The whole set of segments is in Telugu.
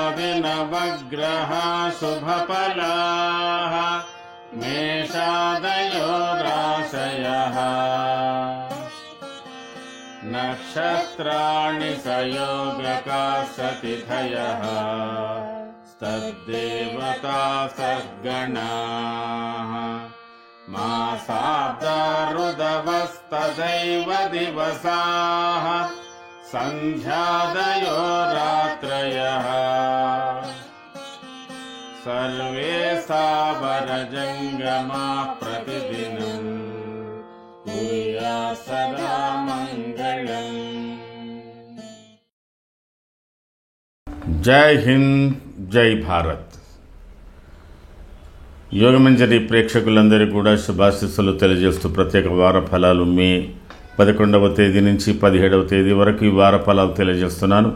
आदित्यादिनवग्रह शुभफलाः मेषादयो राशयः नक्षत्राणि संयोगकाश्च तिथयः तद्देवता सद्गणाः मासाब्दारुदवस्तदैव दिवसाः सन्ध्यादयो रात्रयः सर्वे सावरजङ्गमाः प्रतिदिनं कुर्यात् सदा मङ्गलम्। जय हिंद, जय भारत। యోగమంజరి ప్రేక్షకులందరికీ కూడా శుభాశీస్సులు తెలియజేస్తూ ప్రత్యేక వార ఫలాలు మే 11వ తేదీ నుంచి 17వ తేదీ వరకు ఈ వార ఫలాలు తెలియజేస్తున్నాను।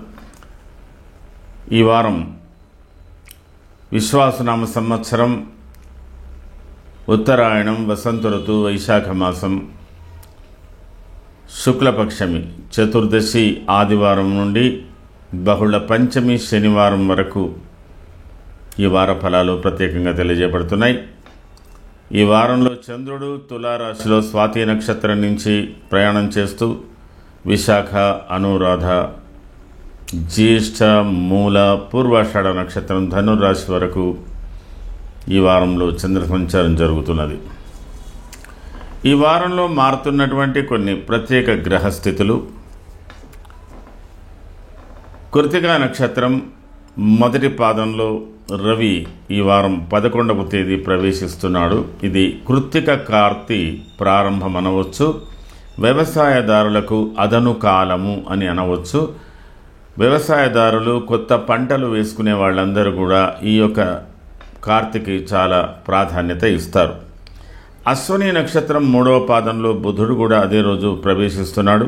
ఈ వారం విశ్వాసనామ సంవత్సరం ఉత్తరాయణం వసంత ఋతువు వైశాఖ మాసం శుక్లపక్షమి చతుర్దశి ఆదివారం నుండి బహుళ పంచమి శనివారం వరకు ఈ వార ఫలాలు ప్రత్యేకంగా తెలియజేయబడుతున్నాయి। ఈ వారంలో చంద్రుడు తులారాశిలో స్వాతి నక్షత్రం నుంచి ప్రయాణం చేస్తూ విశాఖ, అనురాధ, జ్యేష్ఠ, మూల, పూర్వాషాఢ నక్షత్రం ధనుర్రాశి వరకు ఈ వారంలో చంద్ర సంచారం జరుగుతున్నది। ఈ వారంలో మారుతున్నటువంటి కొన్ని ప్రత్యేక గ్రహస్థితులు: కృత్తికా నక్షత్రం మొదటి పాదంలో రవి ఈ వారం 11వ తేదీ ప్రవేశిస్తున్నాడు। ఇది కృత్తిక కార్తీ ప్రారంభం అనవచ్చు, వ్యవసాయదారులకు అదను కాలము అని అనవచ్చు। వ్యవసాయదారులు కొత్త పంటలు వేసుకునే వాళ్ళందరూ కూడా ఈ యొక్క కార్తీకి చాలా ప్రాధాన్యత ఇస్తారు। అశ్విని నక్షత్రం 3వ పాదంలో బుధుడు కూడా అదే రోజు ప్రవేశిస్తున్నాడు।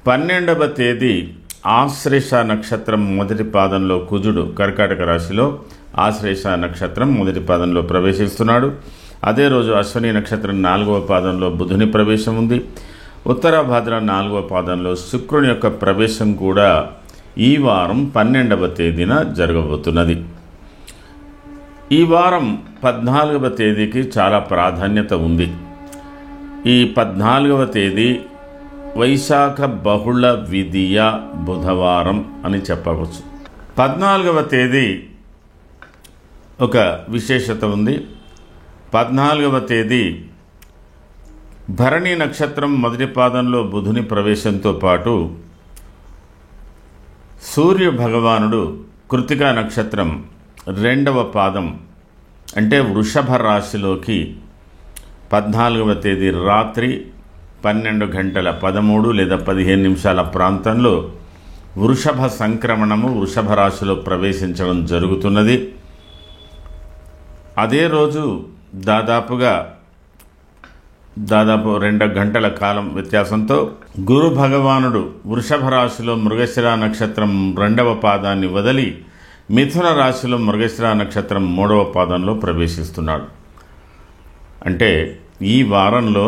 12వ తేదీ ఆశ్లేష నక్షత్రం మొదటి పాదంలో కుజుడు కర్కాటక రాశిలో ఆశ్లేష నక్షత్రం మొదటి పాదంలో ప్రవేశిస్తున్నాడు। అదే రోజు అశ్విని నక్షత్రం 4వ పాదంలో బుధుని ప్రవేశం ఉంది। ఉత్తరాభాద్ర 4వ పాదంలో శుక్రుని యొక్క ప్రవేశం కూడా ఈ వారం 12వ తేదీన జరగబోతున్నది। ఈ వారం 14వ తేదీకి చాలా ప్రాధాన్యత ఉంది। ఈ 14వ తేదీ వైశాఖ బహుళ విదియ బుధవారం అని చెప్పవచ్చు। 14వ తేదీ ఒక విశేషత ఉంది। 14వ తేదీ భరణి నక్షత్రం మొదటి పాదంలో బుధుని ప్రవేశంతో పాటు సూర్య భగవానుడు కృత్తికా నక్షత్రం 2వ పాదం అంటే వృషభ రాశిలోకి 14వ తేదీ రాత్రి 12:13 లేదా 15 ప్రాంతంలో వృషభ సంక్రమణము వృషభ రాశిలో ప్రవేశించడం జరుగుతున్నది। అదే రోజు దాదాపు 2 గంటల కాలం వ్యత్యాసంతో గురు భగవానుడు వృషభ రాశిలో మృగశిర నక్షత్రం 2వ పాదాన్ని వదిలి మిథున రాశిలో మృగశిర నక్షత్రం 3వ పాదంలో ప్రవేశిస్తున్నాడు। అంటే ఈ వారంలో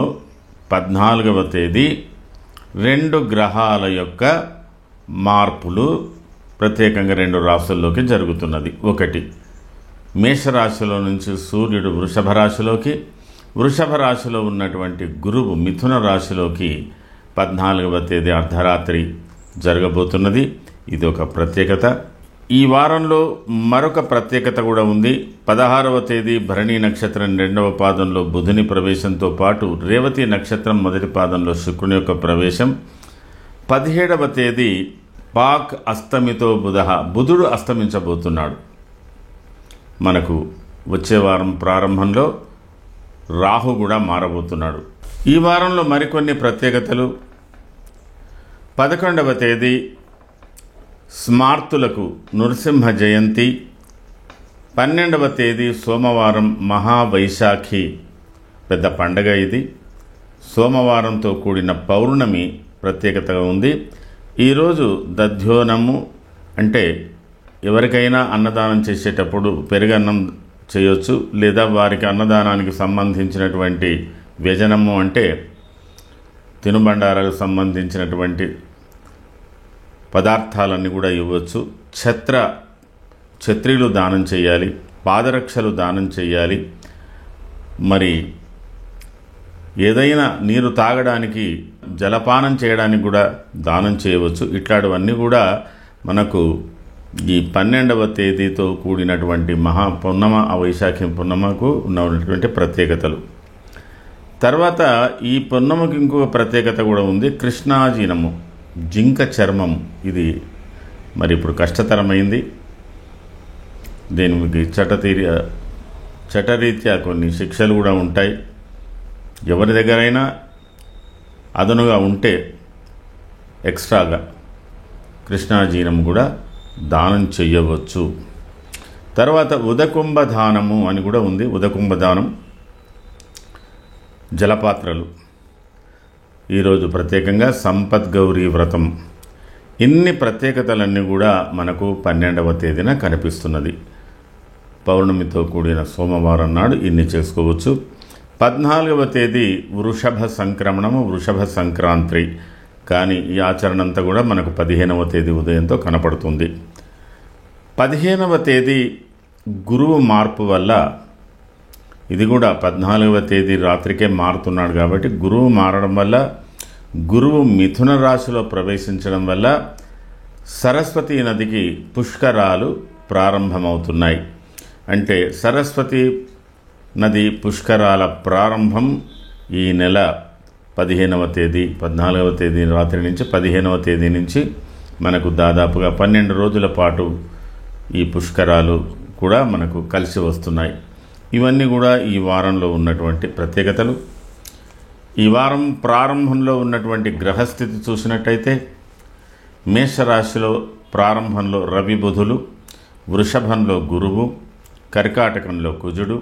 14వ తేదీ 2 గ్రహాల యొక్క మార్పులు ప్రత్యేకంగా 2 రాశుల్లోకి జరుగుతున్నది। ఒకటి, మేషరాశిలో నుంచి సూర్యుడు వృషభ రాశిలోకి, వృషభ రాశిలో ఉన్నటువంటి గురువు మిథున రాశిలోకి 14వ తేదీ అర్ధరాత్రి జరగబోతున్నది। ఇది ఒక ప్రత్యేకత। ఈ వారంలో మరొక ప్రత్యేకత కూడా ఉంది। 16వ తేదీ భరణి నక్షత్రం 2వ పాదంలో బుధుని ప్రవేశంతో పాటు రేవతి నక్షత్రం మొదటి పాదంలో శుక్రుని యొక్క ప్రవేశం। 17వ తేదీ పాక్ అస్తమితో బుధుడు అస్తమించబోతున్నాడు। మనకు వచ్చే వారం ప్రారంభంలో రాహు కూడా మారబోతున్నాడు। ఈ వారంలో మరికొన్ని ప్రత్యేకతలు: 11వ తేదీ స్మార్తులకు నృసింహ జయంతి, 12వ తేదీ సోమవారం మహావైశాఖి పెద్ద పండగ ఇది। సోమవారంతో కూడిన పౌర్ణమి ప్రత్యేకతగా ఉంది। ఈరోజు దధ్యోనము అంటే ఎవరికైనా అన్నదానం చేసేటప్పుడు పెరుగన్నం చేయొచ్చు, లేదా వారికి అన్నదానానికి సంబంధించినటువంటి వ్యజనము అంటే తినుబండారాలకు సంబంధించినటువంటి పదార్థాలన్నీ కూడా ఇవ్వచ్చు. ఛత్రీలు దానం చేయాలి, పాదరక్షలు దానం చేయాలి. మరి ఏదైనా నీరు తాగడానికి, జలపానం చేయడానికి కూడా దానం చేయవచ్చు. ఇట్లాంటివన్నీ కూడా మనకు ఈ 12వ తేదీతో కూడినటువంటి మహాపున్నమ, వైశాఖి పున్నమకు ఉన్నటువంటి ప్రత్యేకతలు. తర్వాత ఈ పున్నమకి ఇంకొక ప్రత్యేకత కూడా ఉంది. కృష్ణాజీనము, జింక చర్మం. ఇది మరి ఇప్పుడు కష్టతరమైంది. దీనికి చట్టరీత్యా కొన్ని శిక్షలు కూడా ఉంటాయి. ఎవరి దగ్గరైనా అదనుగా ఉంటే ఎక్స్ట్రాగా కృష్ణాజీనం కూడా దానం చెయ్యవచ్చు. తర్వాత ఉదకుంభ దానము అని కూడా ఉంది. ఉదకుంభ దానం, జలపాత్రలు. ఈరోజు ప్రత్యేకంగా సంపద్గౌరీ వ్రతం. ఇన్ని ప్రత్యేకతలన్నీ కూడా మనకు 12వ తేదీన కనిపిస్తున్నది. పౌర్ణమితో కూడిన సోమవారం నాడు ఇన్ని చేసుకోవచ్చు. 14వ తేదీ వృషభ సంక్రమణము, వృషభ సంక్రాంతి. కానీ ఈ ఆచరణ అంతా కూడా మనకు 15వ తేదీ ఉదయంతో కనపడుతుంది. 15వ తేదీ గురువు మార్పు వల్ల, ఇది కూడా 14వ తేదీ రాత్రికే మారుతున్నాడు కాబట్టి గురువు మారడం వల్ల, గురువు మిథున రాశిలో ప్రవేశించడం వల్ల సరస్వతీ నదికి పుష్కరాలు ప్రారంభమవుతున్నాయి. అంటే సరస్వతి నది పుష్కరాల ప్రారంభం ఈ నెల 15వ తేదీ, 14వ తేదీ రాత్రి నుంచి 15వ తేదీ నుంచి మనకు దాదాపుగా 12 రోజుల పాటు ఈ పుష్కరాలు కూడా మనకు కలిసి వస్తున్నాయి. ఇవన్నీ కూడా ఈ వారంలో ఉన్నటువంటి ప్రత్యేకతలు. ఈ వారం ప్రారంభంలో ఉన్నటువంటి గ్రహస్థితి చూసినట్టయితే మేషరాశిలో ప్రారంభంలో రవి బుధులు, వృషభంలో గురువు, కర్కాటకంలో కుజుడు,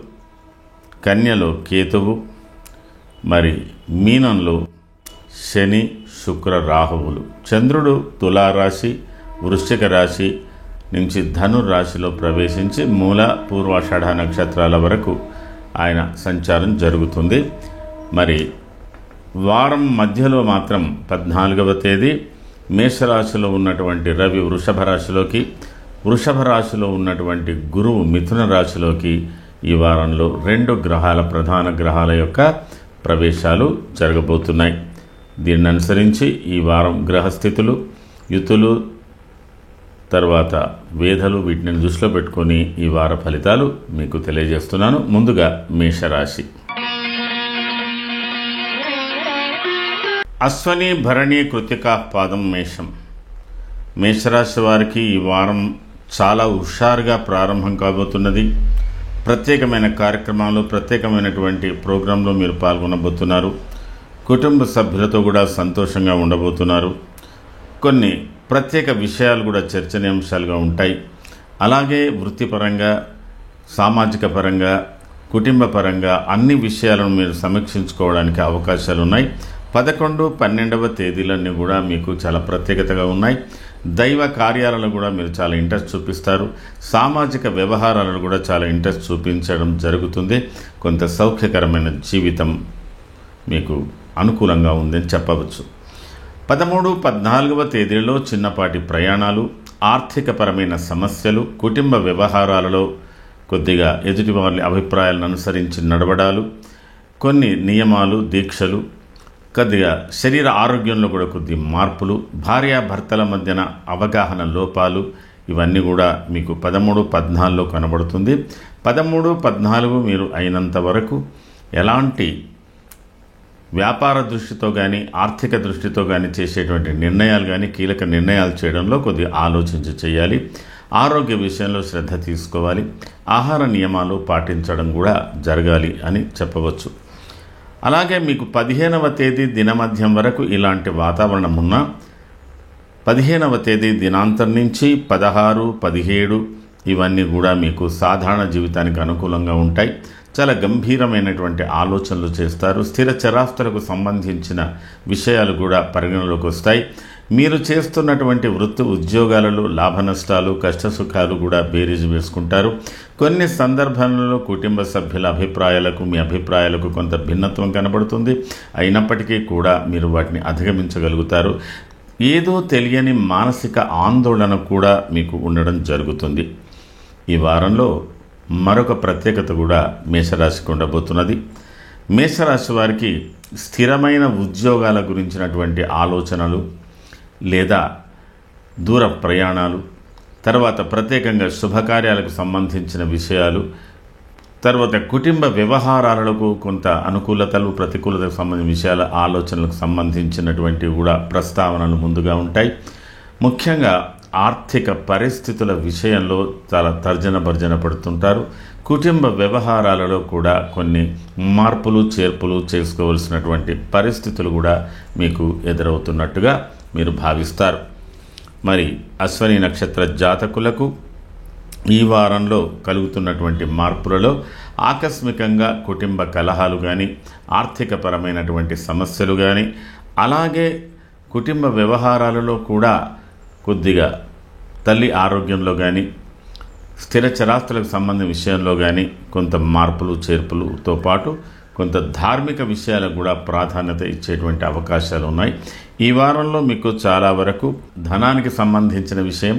కన్యలో కేతువు, మరి మీనంలో శని, శుక్ర, రాహువులు. చంద్రుడు తులారాశి, వృశ్చిక రాశి నుంచి ధనుర్రాశిలో ప్రవేశించి మూల, పూర్వాషాఢ నక్షత్రాల వరకు ఆయన సంచారం జరుగుతుంది. మరి వారం మధ్యలో మాత్రం 14వ తేదీ మేషరాశిలో ఉన్నటువంటి రవి వృషభ రాశిలోకి, వృషభ రాశిలో ఉన్నటువంటి గురువు మిథున రాశిలోకి ఈ వారంలో 2 గ్రహాల, ప్రధాన గ్రహాల యొక్క ప్రవేశాలు జరగబోతున్నాయి. దీన్ని అనుసరించి ఈ వారం గ్రహస్థితులు, యుతులు, తర్వాత వేధలు, వీటిని దృష్టిలో పెట్టుకొని ఈ వార ఫలితాలు మీకు తెలియజేస్తున్నాను. ముందుగా మేషరాశి. అశ్వని, భరణి, కృతికా పాదం మేషం. మేషరాశి వారికి ఈ వారం చాలా హుషారుగా ప్రారంభం కాబోతున్నది. ప్రత్యేకమైన కార్యక్రమాలు, ప్రత్యేకమైనటువంటి ప్రోగ్రాంలో మీరు పాల్గొనబోతున్నారు. కుటుంబ సభ్యులతో కూడా సంతోషంగా ఉండబోతున్నారు. కొన్ని ప్రత్యేక విషయాలు కూడా చర్చనీయాంశాలుగా ఉంటాయి. అలాగే వృత్తిపరంగా, సామాజిక పరంగా, కుటుంబ పరంగా అన్ని విషయాలను మీరు సమీక్షించుకోవడానికి అవకాశాలు ఉన్నాయి. 11, 12వ తేదీలన్నీ కూడా మీకు చాలా ప్రత్యేకతగా ఉన్నాయి. దైవ కార్యాలలో కూడా మీరు చాలా ఇంట్రెస్ట్ చూపిస్తారు. సామాజిక వ్యవహారాలను కూడా చాలా ఇంట్రెస్ట్ చూపించడం జరుగుతుంది. కొంత సౌఖ్యకరమైన జీవితం మీకు అనుకూలంగా ఉందని చెప్పవచ్చు. 13, 14వ తేదీలలో చిన్నపాటి ప్రయాణాలు, ఆర్థికపరమైన సమస్యలు, కుటుంబ వ్యవహారాలలో కొద్దిగా ఎదుటి వారి అభిప్రాయాలను అనుసరించి నడవడాలు, కొన్ని నియమాలు, దీక్షలు, కొద్దిగా శరీర ఆరోగ్యంలో కూడా కొద్ది మార్పులు, భార్యాభర్తల మధ్యన అవగాహన లోపాలు, ఇవన్నీ కూడా మీకు 13, 14లో కనబడుతుంది. 13, 14 మీరు అయినంత వరకు ఎలాంటి వ్యాపార దృష్టితో కానీ, ఆర్థిక దృష్టితో కానీ చేసేటువంటి నిర్ణయాలు కానీ, కీలక నిర్ణయాలు చేయడంలో కొద్దిగా ఆలోచించి చేయాలి. ఆరోగ్య విషయంలో శ్రద్ధ తీసుకోవాలి. ఆహార నియమాలు పాటించడం కూడా జరగాలి అని చెప్పవచ్చు. అలాగే మీకు 15వ తేదీ దినమధ్యం వరకు ఇలాంటి వాతావరణం ఉన్నా 15వ తేదీ దినాంతం నుంచి 16, 17 ఇవన్నీ కూడా మీకు సాధారణ జీవితానికి అనుకూలంగా ఉంటాయి. చాలా గంభీరమైనటువంటి ఆలోచనలు చేస్తారు. స్థిర చరాస్తులకు సంబంధించిన విషయాలు కూడా పరిగణలోకి వస్తాయి. మీరు చేస్తున్నటువంటి వృత్తి ఉద్యోగాలలో లాభ నష్టాలు, కష్టసుఖాలు కూడా బేరీజు వేసుకుంటారు. కొన్ని సందర్భాలలో కుటుంబ సభ్యుల అభిప్రాయాలకు మీ అభిప్రాయాలకు కొంత భిన్నత్వం కనబడుతుంది. అయినప్పటికీ కూడా మీరు వాటిని అధిగమించగలుగుతారు. ఏదో తెలియని మానసిక ఆందోళన కూడా మీకు ఉండడం జరుగుతుంది. ఈ వారంలో మరొక ప్రత్యేకత కూడా మేషరాశికి ఉండబోతున్నది. మేషరాశి వారికి స్థిరమైన ఉద్యోగాల గురించినటువంటి ఆలోచనలు లేదా దూర ప్రయాణాలు, తర్వాత ప్రత్యేకంగా శుభకార్యాలకు సంబంధించిన విషయాలు, తర్వాత కుటుంబ వ్యవహారాలకు కొంత అనుకూలతలు, ప్రతికూలతకు సంబంధించిన విషయాల ఆలోచనలకు సంబంధించినటువంటి కూడా ప్రస్తావనలు ముందుగా ఉంటాయి. ముఖ్యంగా ఆర్థిక పరిస్థితుల విషయంలో చాలా తర్జన భర్జన పడుతుంటారు. కుటుంబ వ్యవహారాలలో కూడా కొన్ని మార్పులు చేర్పులు చేసుకోవలసినటువంటి పరిస్థితులు కూడా మీకు ఎదురవుతున్నట్టుగా మీరు భావిస్తారు. మరి అశ్వని నక్షత్ర జాతకులకు ఈ వారంలో కలుగుతున్నటువంటి మార్పులలో ఆకస్మికంగా కుటుంబ కలహాలు కానీ, ఆర్థికపరమైనటువంటి సమస్యలు కానీ, అలాగే కుటుంబ వ్యవహారాలలో కూడా కొద్దిగా తల్లి ఆరోగ్యంలో కానీ, స్థిర చరాస్తులకు సంబంధించిన విషయంలో కానీ కొంత మార్పులు చేర్పులతో పాటు కొంత ధార్మిక ప్రయాణాలకు కూడా ప్రాధాన్యత ఇచ్చేటువంటి అవకాశాలు ఉన్నాయి. ఈ వారంలో మీకు చాలా వరకు ధనానికి సంబంధించిన విషయం,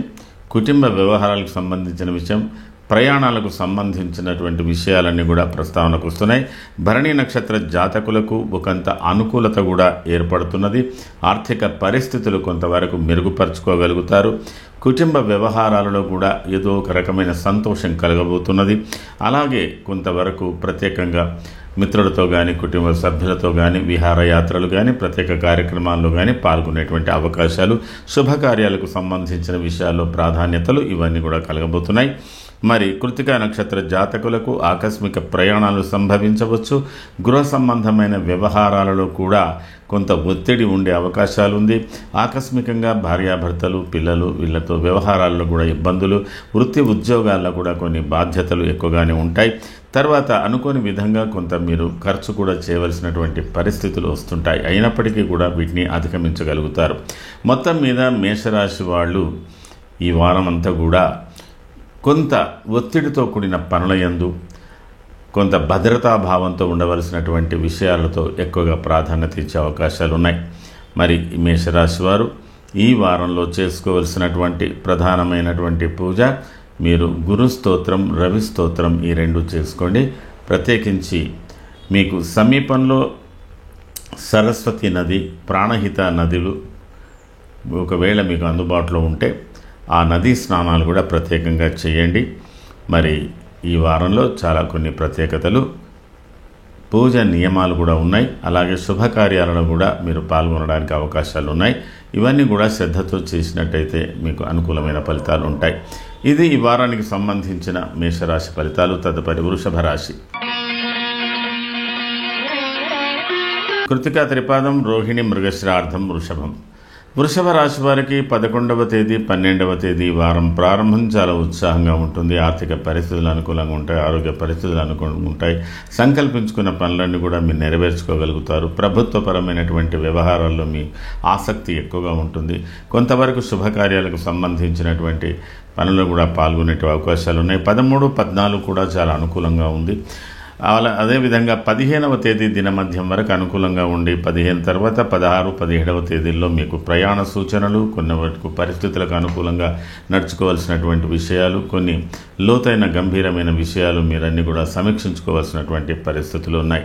కుటుంబ వ్యవహారాలకు సంబంధించిన విషయం, ప్రయాణాలకు సంబంధించినటువంటి విషయాలన్నీ కూడా ప్రస్తావనకు వస్తున్నాయి. భరణి నక్షత్ర జాతకులకు ఒకంత అనుకూలత కూడా ఏర్పడుతున్నది. ఆర్థిక పరిస్థితులు కొంతవరకు మెరుగుపరుచుకోగలుగుతారు. కుటుంబ వ్యవహారాలలో కూడా ఏదో ఒక రకమైన సంతోషం కలగబోతున్నది. అలాగే కొంతవరకు ప్రత్యేకంగా మిత్రులతో కానీ, కుటుంబ సభ్యులతో కానీ, విహారయాత్రలు కానీ, ప్రత్యేక కార్యక్రమాల్లో కానీ పాల్గొనేటువంటి అవకాశాలు, శుభకార్యాలకు సంబంధించిన విషయాల్లో ప్రాధాన్యతలు ఇవన్నీ కూడా కలగబోతున్నాయి. మరి కృతికా నక్షత్ర జాతకులకు ఆకస్మిక ప్రయాణాలు సంభవించవచ్చు. గృహ సంబంధమైన వ్యవహారాలలో కూడా కొంత ఒత్తిడి ఉండే అవకాశాలు ఉంది. ఆకస్మికంగా భార్యాభర్తలు, పిల్లలు వీళ్ళతో వ్యవహారాల్లో కూడా ఇబ్బందులు, వృత్తి ఉద్యోగాల్లో కూడా కొన్ని బాధ్యతలు ఎక్కువగానే ఉంటాయి. తర్వాత అనుకోని విధంగా కొంత మీరు ఖర్చు కూడా చేయవలసినటువంటి పరిస్థితులు వస్తుంటాయి. అయినప్పటికీ కూడా వీటిని అధిగమించగలుగుతారు. మొత్తం మీద మేషరాశి వాళ్ళు ఈ వారం అంతా కూడా కొంత ఒత్తిడితో కూడిన పనుల యందు, కొంత భద్రతాభావంతో ఉండవలసినటువంటి విషయాలతో ఎక్కువగా ప్రాధాన్యత ఇచ్చే అవకాశాలు ఉన్నాయి. మరి మేషరాశి వారు ఈ వారంలో చేసుకోవలసినటువంటి ప్రధానమైనటువంటి పూజ, మీరు గురు స్తోత్రం, రవి స్తోత్రం ఈ రెండు చేసుకోండి. ప్రత్యేకించి మీకు సమీపంలో సరస్వతి నది, ప్రాణహిత నదులు ఒకవేళ మీకు అందుబాటులో ఉంటే ఆ నదీ స్నానాలు కూడా ప్రత్యేకంగా చేయండి. మరి ఈ వారంలో చాలా కొన్ని ప్రత్యేకతలు, పూజ నియమాలు కూడా ఉన్నాయి. అలాగే శుభకార్యాలను కూడా మీరు పాల్గొనడానికి అవకాశాలు ఉన్నాయి. ఇవన్నీ కూడా శ్రద్ధతో చేసినట్టయితే మీకు అనుకూలమైన ఫలితాలు ఉంటాయి. ఇది ఈ వారానికి సంబంధించిన మేషరాశి ఫలితాలు. తదుపరి వృషభ రాశి. కృతికా త్రిపాదం, రోహిణి, మృగశ్రార్థం, వృషభం. వృషభ రాశి వారికి 11వ తేదీ 12వ తేదీ వారం ప్రారంభం చాలా ఉత్సాహంగా ఉంటుంది. ఆర్థిక పరిస్థితులు అనుకూలంగా ఉంటాయి, ఆరోగ్య పరిస్థితులు అనుకూలంగా ఉంటాయి. సంకల్పించుకున్న పనులన్నీ కూడా మీరు నెరవేర్చుకోగలుగుతారు. ప్రభుత్వపరమైనటువంటి వ్యవహారాల్లో మీ ఆసక్తి ఎక్కువగా ఉంటుంది. కొంతవరకు శుభకార్యాలకు సంబంధించినటువంటి పనులు కూడా పాల్గొనే అవకాశాలు ఉన్నాయి. 13, 14 కూడా చాలా అనుకూలంగా ఉంది. అదేవిధంగా 15వ తేదీ దినమధ్యం వరకు అనుకూలంగా ఉండి 15 తర్వాత 16, 17వ తేదీల్లో మీకు ప్రయాణ సూచనలు, కొన్ని వరకు పరిస్థితులకు అనుకూలంగా నడుచుకోవాల్సినటువంటి విషయాలు, కొన్ని లోతైన గంభీరమైన విషయాలు మీరన్నీ కూడా సమీక్షించుకోవాల్సినటువంటి పరిస్థితులు ఉన్నాయి.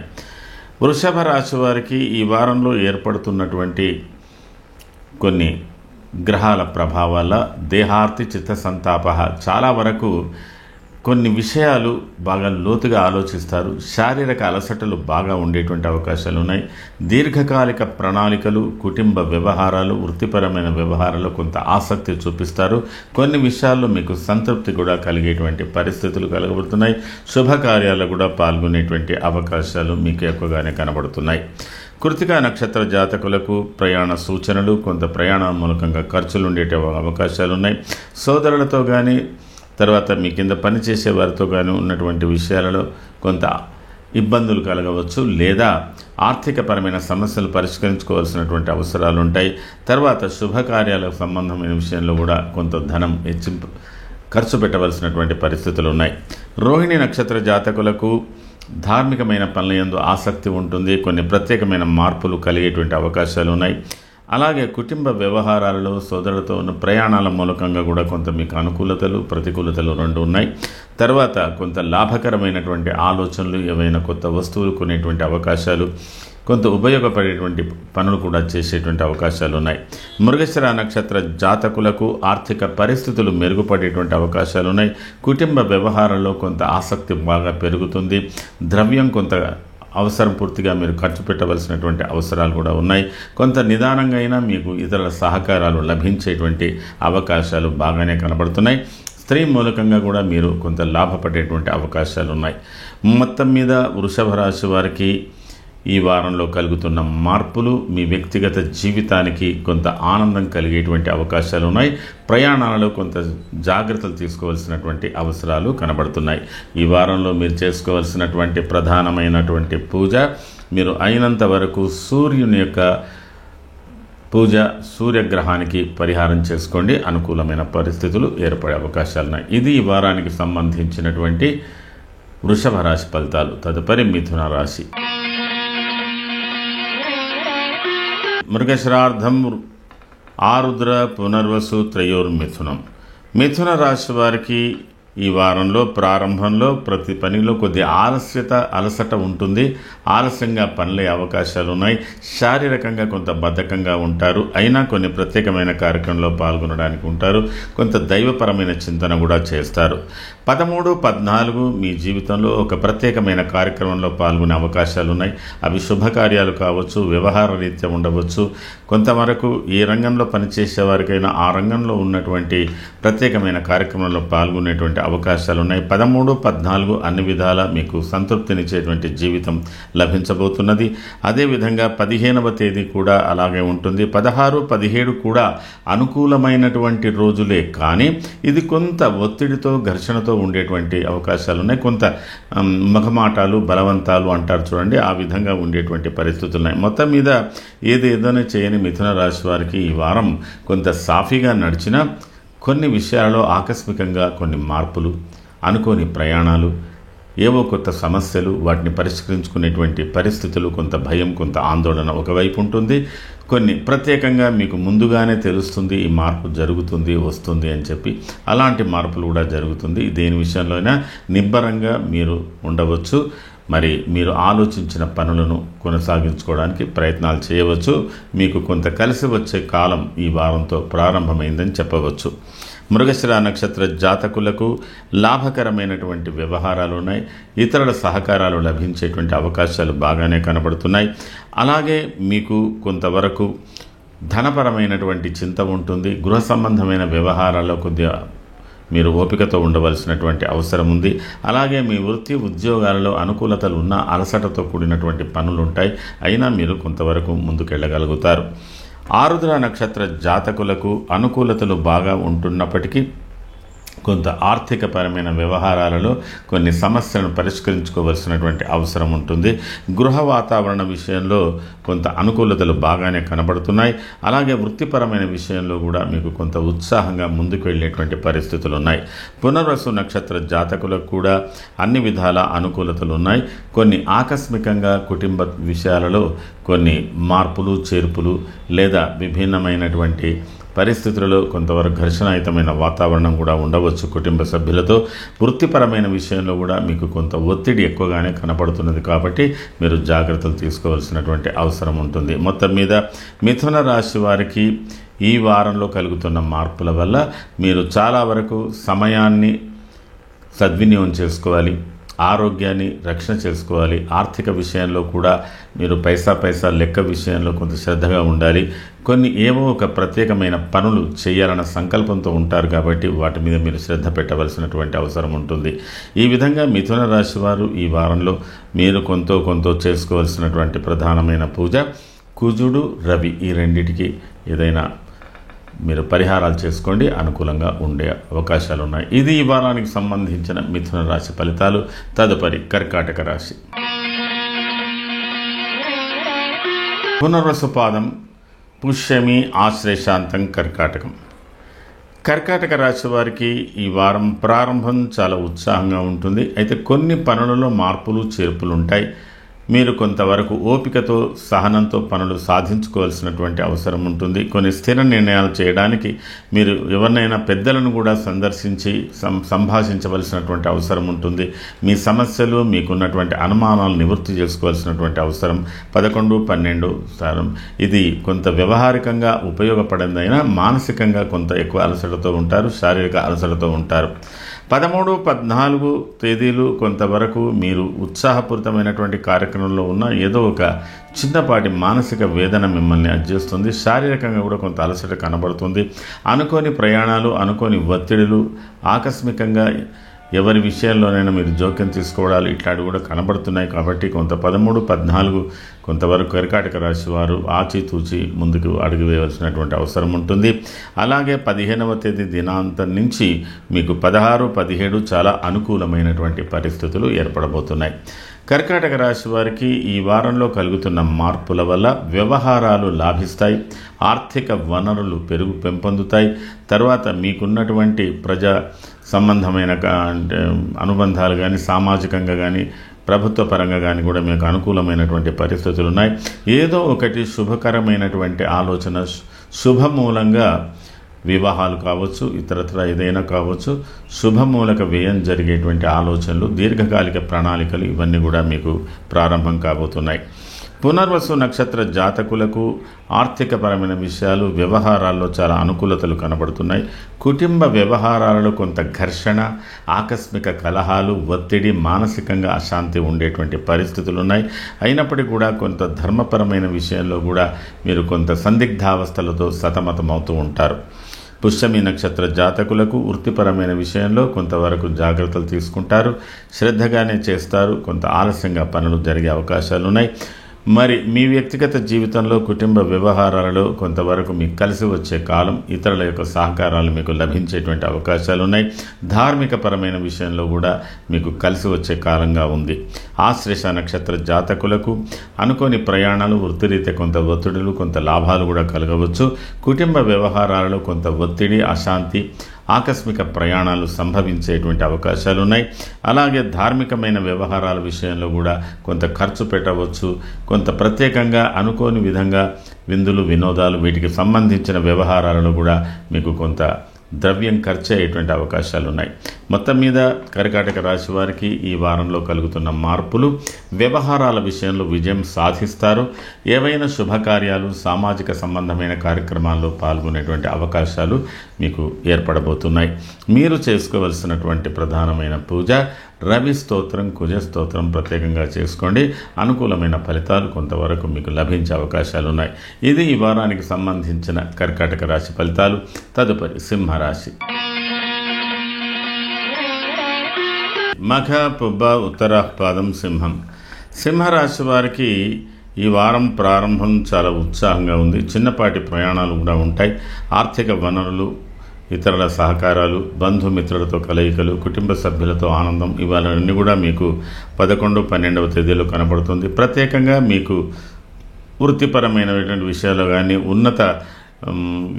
వృషభ రాశి వారికి ఈ వారంలో ఏర్పడుతున్నటువంటి కొన్ని గ్రహాల ప్రభావాల దేహార్తి చిత్త సంతాప చాలా వరకు కొన్ని విషయాలు బాగా లోతుగా ఆలోచిస్తారు. శారీరక అలసటలు బాగా ఉండేటువంటి అవకాశాలు ఉన్నాయి. దీర్ఘకాలిక ప్రణాళికలు, కుటుంబ వ్యవహారాలు, వృత్తిపరమైన వ్యవహారాలు కొంత ఆసక్తి చూపిస్తారు. కొన్ని విషయాల్లో మీకు సంతృప్తి కూడా కలిగేటువంటి పరిస్థితులు కలగబడుతున్నాయి. శుభకార్యాలు కూడా పాల్గొనేటువంటి అవకాశాలు మీకు ఎక్కువగానే కనబడుతున్నాయి. కృతికా నక్షత్ర జాతకులకు ప్రయాణ సూచనలు, కొంత ప్రయాణ మూలకంగా ఖర్చులు ఉండేట అవకాశాలు ఉన్నాయి. సోదరులతో కానీ, తర్వాత మీ కింద పనిచేసే వారితో కానీ ఉన్నటువంటి విషయాలలో కొంత ఇబ్బందులు కలగవచ్చు, లేదా ఆర్థికపరమైన సమస్యలు పరిష్కరించుకోవాల్సినటువంటి అవసరాలు ఉంటాయి. తర్వాత శుభకార్యాలకు సంబంధమైన విషయంలో కూడా కొంత ధనం ఖర్చు పెట్టవలసినటువంటి పరిస్థితులు ఉన్నాయి. రోహిణి నక్షత్ర జాతకులకు ధార్మికమైన పనుల యందు ఆసక్తి ఉంటుంది. కొన్ని ప్రత్యేకమైన మార్పులు కలిగేటువంటి అవకాశాలు ఉన్నాయి. అలాగే కుటుంబ వ్యవహారాలలో సోదరులతో ఉన్న ప్రయాణాల మూలకంగా కూడా కొంత మీకు అనుకూలతలు ప్రతికూలతలు రెండు ఉన్నాయి. తర్వాత కొంత లాభకరమైనటువంటి ఆలోచనలు, ఏవైనా కొత్త వస్తువులు కొనేటువంటి అవకాశాలు, కొంత ఉపయోగపడేటువంటి పనులు కూడా చేసేటువంటి అవకాశాలు ఉన్నాయి. మృగశిర నక్షత్ర జాతకులకు ఆర్థిక పరిస్థితులు మెరుగుపడేటువంటి అవకాశాలు ఉన్నాయి. కుటుంబ వ్యవహారాల్లో కొంత ఆసక్తి బాగా పెరుగుతుంది. ద్రవ్యం కొంత అవసరం పూర్తిగా మీరు ఖర్చు పెట్టవలసినటువంటి అవసరాలు కూడా ఉన్నాయి. కొంత నిదానంగా అయినా మీకు ఇతరుల సహకారాలు లభించేటువంటి అవకాశాలు బాగానే కనబడుతున్నాయి. స్త్రీ మూలకంగా కూడా మీరు కొంత లాభపడేటువంటి అవకాశాలు ఉన్నాయి. మొత్తం మీద వృషభ రాశి వారికి ఈ వారంలో కలుగుతున్న మార్పులు మీ వ్యక్తిగత జీవితానికి కొంత ఆనందం కలిగేటువంటి అవకాశాలు ఉన్నాయి. ప్రయాణాలలో కొంత జాగ్రత్తలు తీసుకోవాల్సినటువంటి అవసరాలు కనబడుతున్నాయి. ఈ వారంలో మీరు చేసుకోవాల్సినటువంటి ప్రధానమైనటువంటి పూజ, మీరు అయినంత వరకు సూర్యుని యొక్క పూజ, సూర్యగ్రహానికి పరిహారం చేసుకోండి. అనుకూలమైన పరిస్థితులు ఏర్పడే అవకాశాలు ఉన్నాయి. ఇది ఈ వారానికి సంబంధించినటువంటి వృషభ రాశి ఫలితాలు. తదుపరి మిథున రాశి. మృగశిరార్థం ఆరుద్ర పునర్వసు త్రయోర్మిథునం. మిథున రాశి వారికి ఈ వారంలో ప్రారంభంలో ప్రతి పనిలో కొద్ది అలసట ఉంటుంది. ఆలస్యంగా పనులే అవకాశాలు ఉన్నాయి. శారీరకంగా కొంత బద్ధకంగా ఉంటారు. అయినా కొన్ని ప్రత్యేకమైన కార్యక్రమంలో పాల్గొనడానికి ఉంటారు. కొంత దైవపరమైన చింతన కూడా చేస్తారు. 13, 14 మీ జీవితంలో ఒక ప్రత్యేకమైన కార్యక్రమంలో పాల్గొనే అవకాశాలు ఉన్నాయి. అవి శుభకార్యాలు కావచ్చు, వ్యవహార రీత్యా ఉండవచ్చు. కొంతవరకు ఏ రంగంలో పనిచేసే వారికైనా ఆ రంగంలో ఉన్నటువంటి ప్రత్యేకమైన కార్యక్రమంలో పాల్గొనేటువంటి అవకాశాలు ఉన్నాయి. 13, 14 అన్ని విధాల మీకు సంతృప్తినిచ్చేటువంటి జీవితం లభించబోతున్నది. అదేవిధంగా 15వ తేదీ కూడా అలాగే ఉంటుంది. 16, 17 కూడా అనుకూలమైనటువంటి రోజులే, కానీ ఇది కొంత ఒత్తిడితో ఘర్షణతో ఉండేటువంటి అవకాశాలు ఉన్నాయి. కొంత మగమాటాలు, బలవంతాలు అంటారు చూడండి, ఆ విధంగా ఉండేటువంటి పరిస్థితులు ఉన్నాయి. మొత్తం మీద ఏదైనా చేయని మిథున రాశి వారికి ఈ వారం కొంత సాఫీగా నడిచిన కొన్ని విషయాలలో ఆకస్మికంగా కొన్ని మార్పులు, అనుకోని ప్రయాణాలు, ఏవో కొత్త సమస్యలు, వాటిని పరిష్కరించుకునేటువంటి పరిస్థితులు, కొంత భయం, కొంత ఆందోళన ఒకవైపు ఉంటుంది. కొన్ని ప్రత్యేకంగా మీకు ముందుగానే తెలుస్తుంది ఈ మార్పు జరుగుతుంది, వస్తుంది అని చెప్పి. అలాంటి మార్పులు కూడా జరుగుతుంది. దేని విషయంలో అయినా నిబ్బరంగా మీరు ఉండవచ్చు. మరి మీరు ఆలోచించిన పనులను కొనసాగించుకోవడానికి ప్రయత్నాలు చేయవచ్చు. మీకు కొంత కలిసి వచ్చే కాలం ఈ వారంతో ప్రారంభమైందని చెప్పవచ్చు. మృగశిర నక్షత్ర జాతకులకు లాభకరమైనటువంటి వ్యవహారాలు ఉన్నాయి. ఇతరుల సహకారాలు లభించేటువంటి అవకాశాలు బాగానే కనబడుతున్నాయి. అలాగే మీకు కొంతవరకు ధనపరమైనటువంటి చింత ఉంటుంది. గృహ సంబంధమైన వ్యవహారాల్లో కొద్దిగా మీరు ఓపికతో ఉండవలసినటువంటి అవసరం ఉంది. అలాగే మీ వృత్తి ఉద్యోగాలలో అనుకూలతలు ఉన్న అలసటతో కూడినటువంటి పనులు ఉంటాయి. అయినా మీరు కొంతవరకు ముందుకెళ్ళగలుగుతారు. ఆరుద్ర నక్షత్ర జాతకులకు అనుకూలతలు బాగా ఉంటున్నప్పటికీ కొంత ఆర్థికపరమైన వ్యవహారాలలో కొన్ని సమస్యలను పరిష్కరించుకోవాల్సినటువంటి అవసరం ఉంటుంది. గృహ వాతావరణ విషయంలో కొంత అనుకూలతలు బాగానే కనబడుతున్నాయి. అలాగే వృత్తిపరమైన విషయంలో కూడా మీకు కొంత ఉత్సాహంగా ముందుకు వెళ్ళేటువంటి పరిస్థితులు ఉన్నాయి. పునర్వసు నక్షత్ర జాతకులకు కూడా అన్ని విధాల అనుకూలతలు ఉన్నాయి. కొన్ని ఆకస్మికంగా కుటుంబ విషయాలలో కొన్ని మార్పులు, చేర్పులు లేదా విభిన్నమైనటువంటి పరిస్థితులలో కొంతవరకు ఘర్షణాయుతమైన వాతావరణం కూడా ఉండవచ్చు కుటుంబ సభ్యులతో. వృత్తిపరమైన విషయంలో కూడా మీకు కొంత ఒత్తిడి ఎక్కువగానే కనపడుతున్నది కాబట్టి మీరు జాగ్రత్తలు తీసుకోవాల్సినటువంటి అవసరం ఉంటుంది. మొత్తం మీద మిథున రాశి వారికి ఈ వారంలో కలుగుతున్న మార్పుల వల్ల మీరు చాలా వరకు సమయాన్ని సద్వినియోగం చేసుకోవాలి, ఆరోగ్యాన్ని రక్షణ చేసుకోవాలి. ఆర్థిక విషయంలో కూడా మీరు పైసా లెక్క విషయంలో కొంత శ్రద్ధగా ఉండాలి. కొన్ని ఏవో ఒక ప్రత్యేకమైన పనులు చేయాలన్న సంకల్పంతో ఉంటారు కాబట్టి వాటి మీద మీరు శ్రద్ధ పెట్టవలసినటువంటి అవసరం ఉంటుంది. ఈ విధంగా మిథున రాశి వారు ఈ వారంలో మీరు కొంత చేసుకోవాల్సినటువంటి ప్రధానమైన పూజ కుజుడు, రవి ఈ రెండిటికి ఏదైనా మీరు పరిహారాలు చేసుకోండి, అనుకూలంగా ఉండే అవకాశాలు ఉన్నాయి. ఇది ఈ వారానికి సంబంధించిన మిథున రాశి ఫలితాలు. తదుపరి కర్కాటక రాశి. పునర్వసు పాదం, పుష్యమి, ఆశ్లేషాంతం, కర్కాటకం. కర్కాటక రాశి వారికి ఈ వారం ప్రారంభం చాలా ఉత్సాహంగా ఉంటుంది. అయితే కొన్ని పనులలో మార్పులు చేర్పులు ఉంటాయి. మీరు కొంతవరకు ఓపికతో సహనంతో పనులు సాధించుకోవాల్సినటువంటి అవసరం ఉంటుంది. కొన్ని స్థిర నిర్ణయాలు చేయడానికి మీరు ఎవరినైనా పెద్దలను కూడా సందర్శించి సంభాషించవలసినటువంటి అవసరం ఉంటుంది. మీ సమస్యలు, మీకున్నటువంటి అనుమానాలు నివృత్తి చేసుకోవాల్సినటువంటి అవసరం 11, 12 స్థానం. ఇది కొంత వ్యవహారికంగా ఉపయోగపడిందైనా మానసికంగా కొంత ఎక్కువ అలసటతో ఉంటారు, శారీరక అలసటతో ఉంటారు. 13, 14 తేదీలు కొంతవరకు మీరు ఉత్సాహపూరితమైనటువంటి కార్యక్రమంలో ఉన్న ఏదో ఒక చిన్నపాటి మానసిక వేదన మిమ్మల్ని అడ్జేస్తుంది. శారీరకంగా కూడా కొంత అలసట కనబడుతుంది. అనుకోని ప్రయాణాలు, అనుకోని ఒత్తిడులు, ఆకస్మికంగా ఎవరి విషయంలోనైనా మీరు జోక్యం తీసుకోవడాలు ఇట్లాంటివి కూడా కనబడుతున్నాయి. కాబట్టి కొంత 13, 14 కొంతవరకు కర్కాటక రాశి వారు ఆచితూచి ముందుకు అడుగు వేయవలసినటువంటి అవసరం ఉంటుంది. అలాగే 15వ తేదీ దినాంతం నుంచి మీకు 16, 17 చాలా అనుకూలమైనటువంటి పరిస్థితులు ఏర్పడబోతున్నాయి. కర్కాటక రాశి వారికి ఈ వారంలో కలుగుతున్న మార్పుల వల్ల వ్యవహారాలు లాభిస్తాయి, ఆర్థిక వనరులు పెంపొందుతాయి. తర్వాత మీకున్నటువంటి ప్రజా సంబంధమైన అనుబంధాలు కానీ, సామాజికంగా కానీ, ప్రభుత్వ పరంగా కానీ కూడా మీకు అనుకూలమైనటువంటి పరిస్థితులు ఉన్నాయి. ఏదో ఒకటి శుభకరమైనటువంటి ఆలోచన, శుభమూలంగా వివాహాలు కావచ్చు, ఇతరత్ర ఏదైనా కావచ్చు, శుభమూలక వ్యయం జరిగేటువంటి ఆలోచనలు, దీర్ఘకాలిక ప్రణాళికలు ఇవన్నీ కూడా మీకు ప్రారంభం కాబోతున్నాయి. పునర్వసు నక్షత్ర జాతకులకు ఆర్థికపరమైన విషయాలు, వ్యవహారాల్లో చాలా అనుకూలతలు కనబడుతున్నాయి. కుటుంబ వ్యవహారాలలో కొంత ఘర్షణ, ఆకస్మిక కలహాలు, ఒత్తిడి, మానసికంగా అశాంతి ఉండేటువంటి పరిస్థితులు ఉన్నాయి. అయినప్పటికీ కూడా కొంత ధర్మపరమైన విషయంలో కూడా మీరు కొంత సందిగ్ధావస్థలతో సతమతమవుతూ ఉంటారు. పుష్యమి నక్షత్ర జాతకులకు వృత్తిపరమైన విషయంలో కొంతవరకు జాగ్రత్తలు తీసుకుంటారు, శ్రద్ధగానే చేస్తారు. కొంత ఆలస్యంగా పనులు జరిగే అవకాశాలు ఉన్నాయి. మరి మీ వ్యక్తిగత జీవితంలో, కుటుంబ వ్యవహారాలలో కొంతవరకు మీకు కలిసి వచ్చే కాలం, ఇతరుల యొక్క సహకారాలు మీకు లభించేటువంటి అవకాశాలు ఉన్నాయి. ధార్మిక పరమైన విషయంలో కూడా మీకు కలిసి వచ్చే కాలంగా ఉంది. ఆశ్లేష నక్షత్ర జాతకులకు అనుకోని ప్రయాణాలు, వృత్తిరీత్యా కొంత ఒత్తిడులు, కొంత లాభాలు కూడా కలగవచ్చు. కుటుంబ వ్యవహారాలలో కొంత ఒత్తిడి, అశాంతి, ఆకస్మిక ప్రయాణాలు సంభవించేటువంటి అవకాశాలు ఉన్నాయి. అలాగే ధార్మికమైన వ్యవహారాల విషయంలో కూడా కొంత ఖర్చు పెట్టవచ్చు. కొంత ప్రత్యేకంగా అనుకోని విధంగా విందులు, వినోదాలు, వీటికి సంబంధించిన వ్యవహారాలలో కూడా మీకు కొంత ద్రవ్యం ఖర్చు అయ్యేటువంటి అవకాశాలు ఉన్నాయి. మొత్తం మీద కర్కాటక రాశి వారికి ఈ వారంలో కలుగుతున్న మార్పులు, వ్యవహారాల విషయంలో విజయం సాధిస్తారు. ఏవైనా శుభకార్యాలు, సామాజిక సంబంధమైన కార్యక్రమాల్లో పాల్గొనేటువంటి అవకాశాలు మీకు ఏర్పడబోతున్నాయి. మీరు చేసుకోవలసినటువంటి ప్రధానమైన పూజ రవి స్తోత్రం, కుజ స్తోత్రం ప్రత్యేకంగా చేసుకోండి. అనుకూలమైన ఫలితాలు కొంతవరకు మీకు లభించే అవకాశాలు ఉన్నాయి. ఇది ఈ వారానికి సంబంధించిన కర్కాటక రాశి ఫలితాలు. తదుపరి సింహరాశి. మఖ, పుబ్బ, ఉత్తరాపాదం, సింహం. సింహరాశి వారికి ఈ వారం ప్రారంభం చాలా ఉత్సాహంగా ఉంది. చిన్నపాటి ప్రయాణాలు కూడా ఉంటాయి. ఆర్థిక వనరులు, ఇతరుల సహకారాలు, బంధుమిత్రులతో కలయికలు, కుటుంబ సభ్యులతో ఆనందం ఇవన్నీ కూడా మీకు 11, 12వ తేదీలో కనబడుతుంది. ప్రత్యేకంగా మీకు వృత్తిపరమైనటువంటి విషయాలు కానీ, ఉన్నత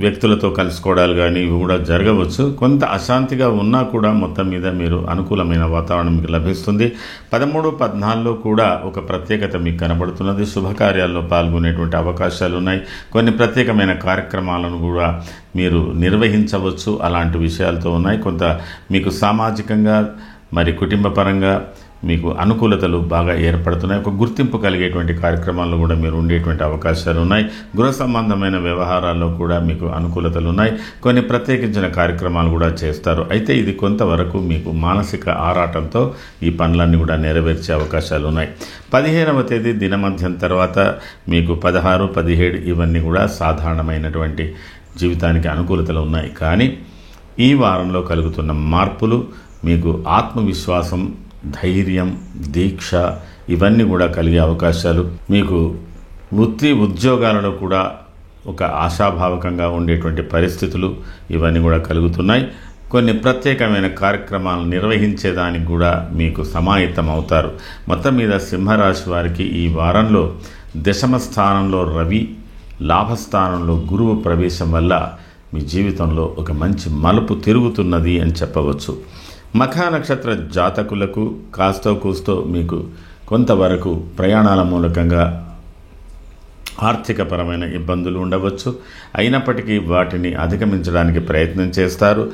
వ్యక్తులతో కలుసుకోవడాలు కానీ ఇవి కూడా జరగవచ్చు. కొంత అశాంతిగా ఉన్నా కూడా మొత్తం మీద మీరు అనుకూలమైన వాతావరణం మీకు లభిస్తుంది. 13, 14లో కూడా ఒక ప్రత్యేకత మీకు కనబడుతున్నది. శుభకార్యాల్లో పాల్గొనేటువంటి అవకాశాలు ఉన్నాయి. కొన్ని ప్రత్యేకమైన కార్యక్రమాలను కూడా మీరు నిర్వహించవచ్చు. అలాంటి విషయాలతో ఉన్నాయి. కొంత మీకు సామాజికంగా మరి కుటుంబపరంగా మీకు అనుకూలతలు బాగా ఏర్పడుతున్నాయి. ఒక గుర్తింపు కలిగేటువంటి కార్యక్రమాల్లో కూడా మీరు ఉండేటువంటి అవకాశాలు ఉన్నాయి. గృహ సంబంధమైన వ్యవహారాల్లో కూడా మీకు అనుకూలతలు ఉన్నాయి. కొన్ని ప్రత్యేకించిన కార్యక్రమాలు కూడా చేస్తారు. అయితే ఇది కొంతవరకు మీకు మానసిక ఆరాటంతో ఈ పనులన్నీ కూడా నెరవేర్చే అవకాశాలు ఉన్నాయి. 15వ తేదీ దినమధ్యం తర్వాత మీకు 16, 17 ఇవన్నీ కూడా సాధారణమైనటువంటి జీవితానికి అనుకూలతలు ఉన్నాయి. కానీ ఈ వారంలో కలుగుతున్న మార్పులు మీకు ఆత్మవిశ్వాసం, ధైర్యం, దీక్ష ఇవన్నీ కూడా కలిగే అవకాశాలు, మీకు వృత్తి ఉద్యోగాలలో కూడా ఒక ఆశాభావకంగా ఉండేటువంటి పరిస్థితులు ఇవన్నీ కూడా కలుగుతున్నాయి. కొన్ని ప్రత్యేకమైన కార్యక్రమాలు నిర్వహించేదానికి కూడా మీకు సమాయత్తం అవుతారు. మొత్తం మీద సింహరాశి వారికి ఈ వారంలో దశమ స్థానంలో రవి, లాభస్థానంలో గురువు ప్రవేశం వల్ల మీ జీవితంలో ఒక మంచి మలుపు తిరుగుతున్నది అని చెప్పవచ్చు. మఖా నక్షత్ర జాతకులకు కాస్తో కూస్తో మీకు కొంతవరకు ప్రయాణాల మూలకంగా ఆర్థికపరమైన ఇబ్బందులు ఉండవచ్చు. అయినప్పటికీ వాటిని అధిగమించడానికి ప్రయత్నం చేస్తారు.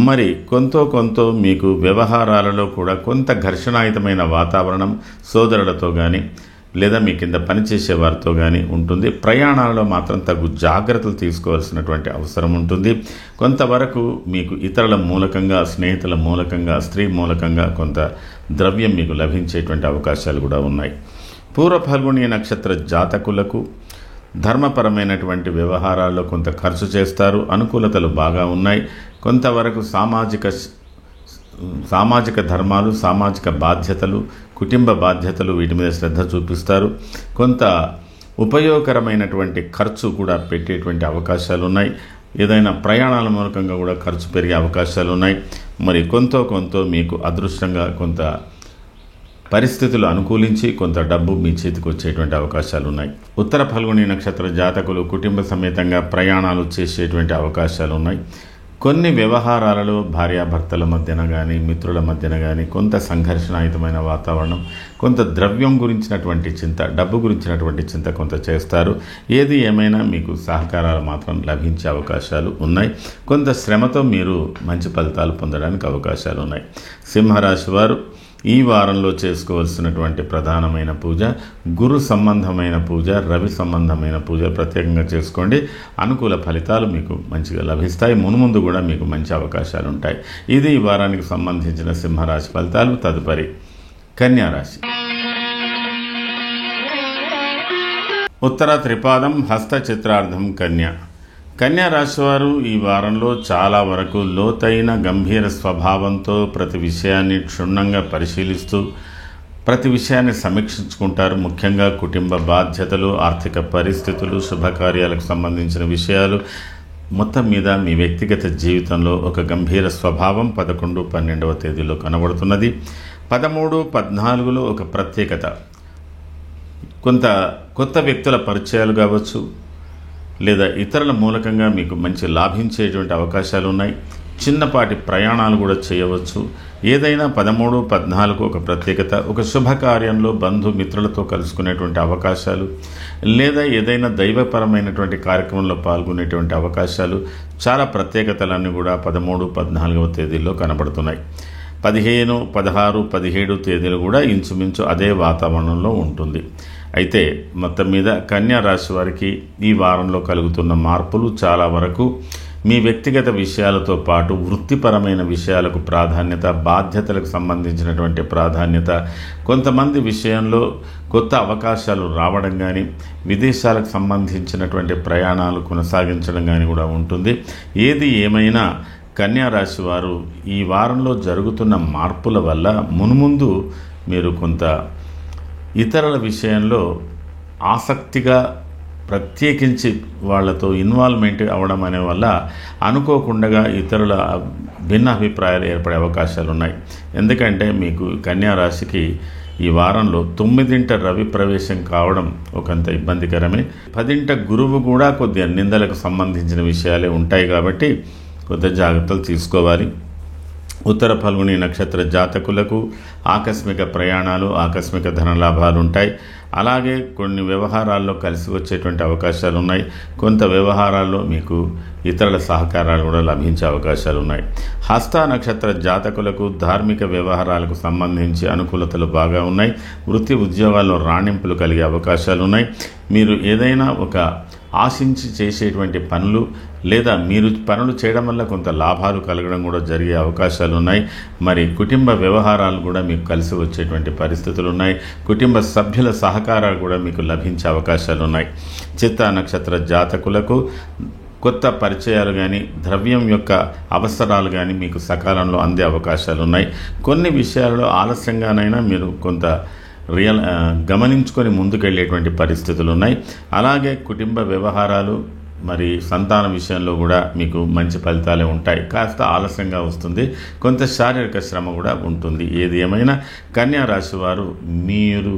మరి కొంత మీకు వ్యవహారాలలో కూడా కొంత ఘర్షణాయుతమైన వాతావరణం సోదరులతో కానీ లేదా మీ కింద పనిచేసే వారితో కానీ ఉంటుంది. ప్రయాణాలలో మాత్రం తగు జాగ్రత్తలు తీసుకోవాల్సినటువంటి అవసరం ఉంటుంది. కొంతవరకు మీకు ఇతరుల మూలకంగా, స్నేహితుల మూలకంగా, స్త్రీ మూలకంగా కొంత ద్రవ్యం మీకు లభించేటువంటి అవకాశాలు కూడా ఉన్నాయి. పూర్వ ఫల్గుణి నక్షత్ర జాతకులకు ధర్మపరమైనటువంటి వ్యవహారాల్లో కొంత ఖర్చు చేస్తారు. అనుకూలతలు బాగా ఉన్నాయి. కొంతవరకు సామాజిక ధర్మాలు, సామాజిక బాధ్యతలు, కుటుంబ బాధ్యతలు వీటి మీద శ్రద్ధ చూపిస్తారు. కొంత ఉపయోగకరమైనటువంటి ఖర్చు కూడా పెట్టేటువంటి అవకాశాలు ఉన్నాయి. ఏదైనా ప్రయాణాల మూలకంగా కూడా ఖర్చు పెరిగే అవకాశాలు ఉన్నాయి. మరి కొంత మీకు అదృష్టంగా కొంత పరిస్థితులు అనుకూలించి కొంత డబ్బు మీ చేతికి వచ్చేటువంటి అవకాశాలు ఉన్నాయి. ఉత్తర ఫల్గుణి నక్షత్ర జాతకులు కుటుంబ సమేతంగా ప్రయాణాలు చేసేటువంటి అవకాశాలు ఉన్నాయి. కొన్ని వ్యవహారాలలో భార్యాభర్తల మధ్యన కానీ, మిత్రుల మధ్యన కానీ కొంత సంఘర్షణాయుతమైన వాతావరణం, కొంత ద్రవ్యం గురించినటువంటి చింత, డబ్బు గురించినటువంటి చింత కొంత చేస్తారు. ఏది ఏమైనా మీకు సహకారాలు మాత్రం లభించే అవకాశాలు ఉన్నాయి. కొంత శ్రమతో మీరు మంచి ఫలితాలు పొందడానికి అవకాశాలు ఉన్నాయి. సింహరాశి వారు ఈ వారంలో చేసుకోవాల్సినటువంటి ప్రధానమైన పూజ గురు సంబంధమైన పూజ, రవి సంబంధమైన పూజ ప్రత్యేకంగా చేసుకోండి. అనుకూల ఫలితాలు మీకు మంచిగా లభిస్తాయి. మున్ముందు కూడా మీకు మంచి అవకాశాలు ఉంటాయి. ఇది ఈ వారానికి సంబంధించిన సింహరాశి ఫలితాలు. తదుపరి కన్యారాశి. ఉత్తర త్రిపాదం, హస్త చిత్రార్థం కన్యా రాశి వారు ఈ వారంలో చాలా వరకు లోతైన గంభీర స్వభావంతో ప్రతి విషయాన్ని క్షుణ్ణంగా పరిశీలిస్తూ ప్రతి విషయాన్ని సమీక్షించుకుంటారు. ముఖ్యంగా కుటుంబ బాధ్యతలు, ఆర్థిక పరిస్థితులు, శుభకార్యాలకు సంబంధించిన విషయాలు, మొత్తం మీద మీ వ్యక్తిగత జీవితంలో ఒక గంభీర స్వభావం 11, 12వ తేదీలో కనబడుతున్నది. 13, 14లో ఒక ప్రత్యేకత, కొంత కొత్త వ్యక్తుల పరిచయాలు కావచ్చు లేదా ఇతరుల మూలకంగా మీకు మంచి లాభించేటువంటి అవకాశాలు ఉన్నాయి. చిన్నపాటి ప్రయాణాలు కూడా చేయవచ్చు. ఏదైనా 13, 14 ఒక ప్రత్యేకత. ఒక శుభకార్యంలో బంధుమిత్రులతో కలుసుకునేటువంటి అవకాశాలు లేదా ఏదైనా దైవపరమైనటువంటి కార్యక్రమంలో పాల్గొనేటువంటి అవకాశాలు, చాలా ప్రత్యేకతలన్నీ కూడా 13, 14వ తేదీల్లో కనబడుతున్నాయి. 15, 16, 17 తేదీలు కూడా ఇంచుమించు అదే వాతావరణంలో ఉంటుంది. అయితే మొత్తం మీద కన్యా రాశి వారికి ఈ వారంలో కలుగుతున్న మార్పులు చాలా వరకు మీ వ్యక్తిగత విషయాలతో పాటు వృత్తిపరమైన విషయాలకు ప్రాధాన్యత, బాధ్యతలకు సంబంధించినటువంటి ప్రాధాన్యత, కొంతమంది విషయంలో కొత్త అవకాశాలు రావడం కానీ, విదేశాలకు సంబంధించినటువంటి ప్రయాణాలు కొనసాగించడం కానీ కూడా ఉంటుంది. ఏది ఏమైనా కన్యా రాశి వారు ఈ వారంలో జరుగుతున్న మార్పుల వల్ల మున్ముందు మీరు కొంత ఇతరుల విషయంలో ఆసక్తిగా ప్రత్యేకించి వాళ్ళతో ఇన్వాల్వ్మెంట్ అవ్వడం అనే వల్ల అనుకోకుండా ఇతరుల భిన్న అభిప్రాయాలు ఏర్పడే అవకాశాలు ఉన్నాయి. ఎందుకంటే మీకు కన్యా రాశికి ఈ వారంలో 9ంట రవి ప్రవేశం కావడం ఒకంత ఇబ్బందికరమే. 10ంట గురువు కూడా కొద్దిగా నిందలకు సంబంధించిన విషయాలే ఉంటాయి కాబట్టి కొద్ది జాగ్రత్తలు తీసుకోవాలి. ఉత్తర ఫల్గుణి నక్షత్ర జాతకులకు ఆకస్మిక ప్రయాణాలు, ఆకస్మిక ధనలాభాలు ఉంటాయి. అలాగే కొన్ని వ్యవహారాల్లో కలిసి వచ్చేటువంటి అవకాశాలు ఉన్నాయి. కొంత వ్యవహారాల్లో మీకు ఇతరుల సహకారాలు కూడా లభించే అవకాశాలు ఉన్నాయి. హస్త నక్షత్ర జాతకులకు ధార్మిక వ్యవహారాలకు సంబంధించి అనుకూలతలు బాగా ఉన్నాయి. వృత్తి ఉద్యోగాల్లో రాణింపులు కలిగే అవకాశాలు ఉన్నాయి. మీరు ఏదైనా ఒక ఆశించి చేసేటువంటి పనులు లేదా మీరు పనులు చేయడం వల్ల కొంత లాభాలు కలగడం కూడా జరిగే అవకాశాలు ఉన్నాయి. మరి కుటుంబ వ్యవహారాలు కూడా మీకు కలిసి వచ్చేటువంటి పరిస్థితులు ఉన్నాయి. కుటుంబ సభ్యుల సహకారాలు కూడా మీకు లభించే అవకాశాలు ఉన్నాయి. చిత్తా నక్షత్ర జాతకులకు కొత్త పరిచయాలు కానీ, ద్రవ్యం యొక్క అవసరాలు కానీ మీకు సకాలంలో అందే అవకాశాలు ఉన్నాయి. కొన్ని విషయాలలో ఆలస్యంగానైనా మీరు కొంత గమనించుకొని ముందుకెళ్ళేటువంటి పరిస్థితులు ఉన్నాయి. అలాగే కుటుంబ వ్యవహారాలు మరి సంతాన విషయంలో కూడా మీకు మంచి ఫలితాలే ఉంటాయి. కాస్త ఆలస్యంగా వస్తుంది, కొంత శారీరక శ్రమ కూడా ఉంటుంది. ఏది ఏమైనా కన్యా రాశి వారు మీరు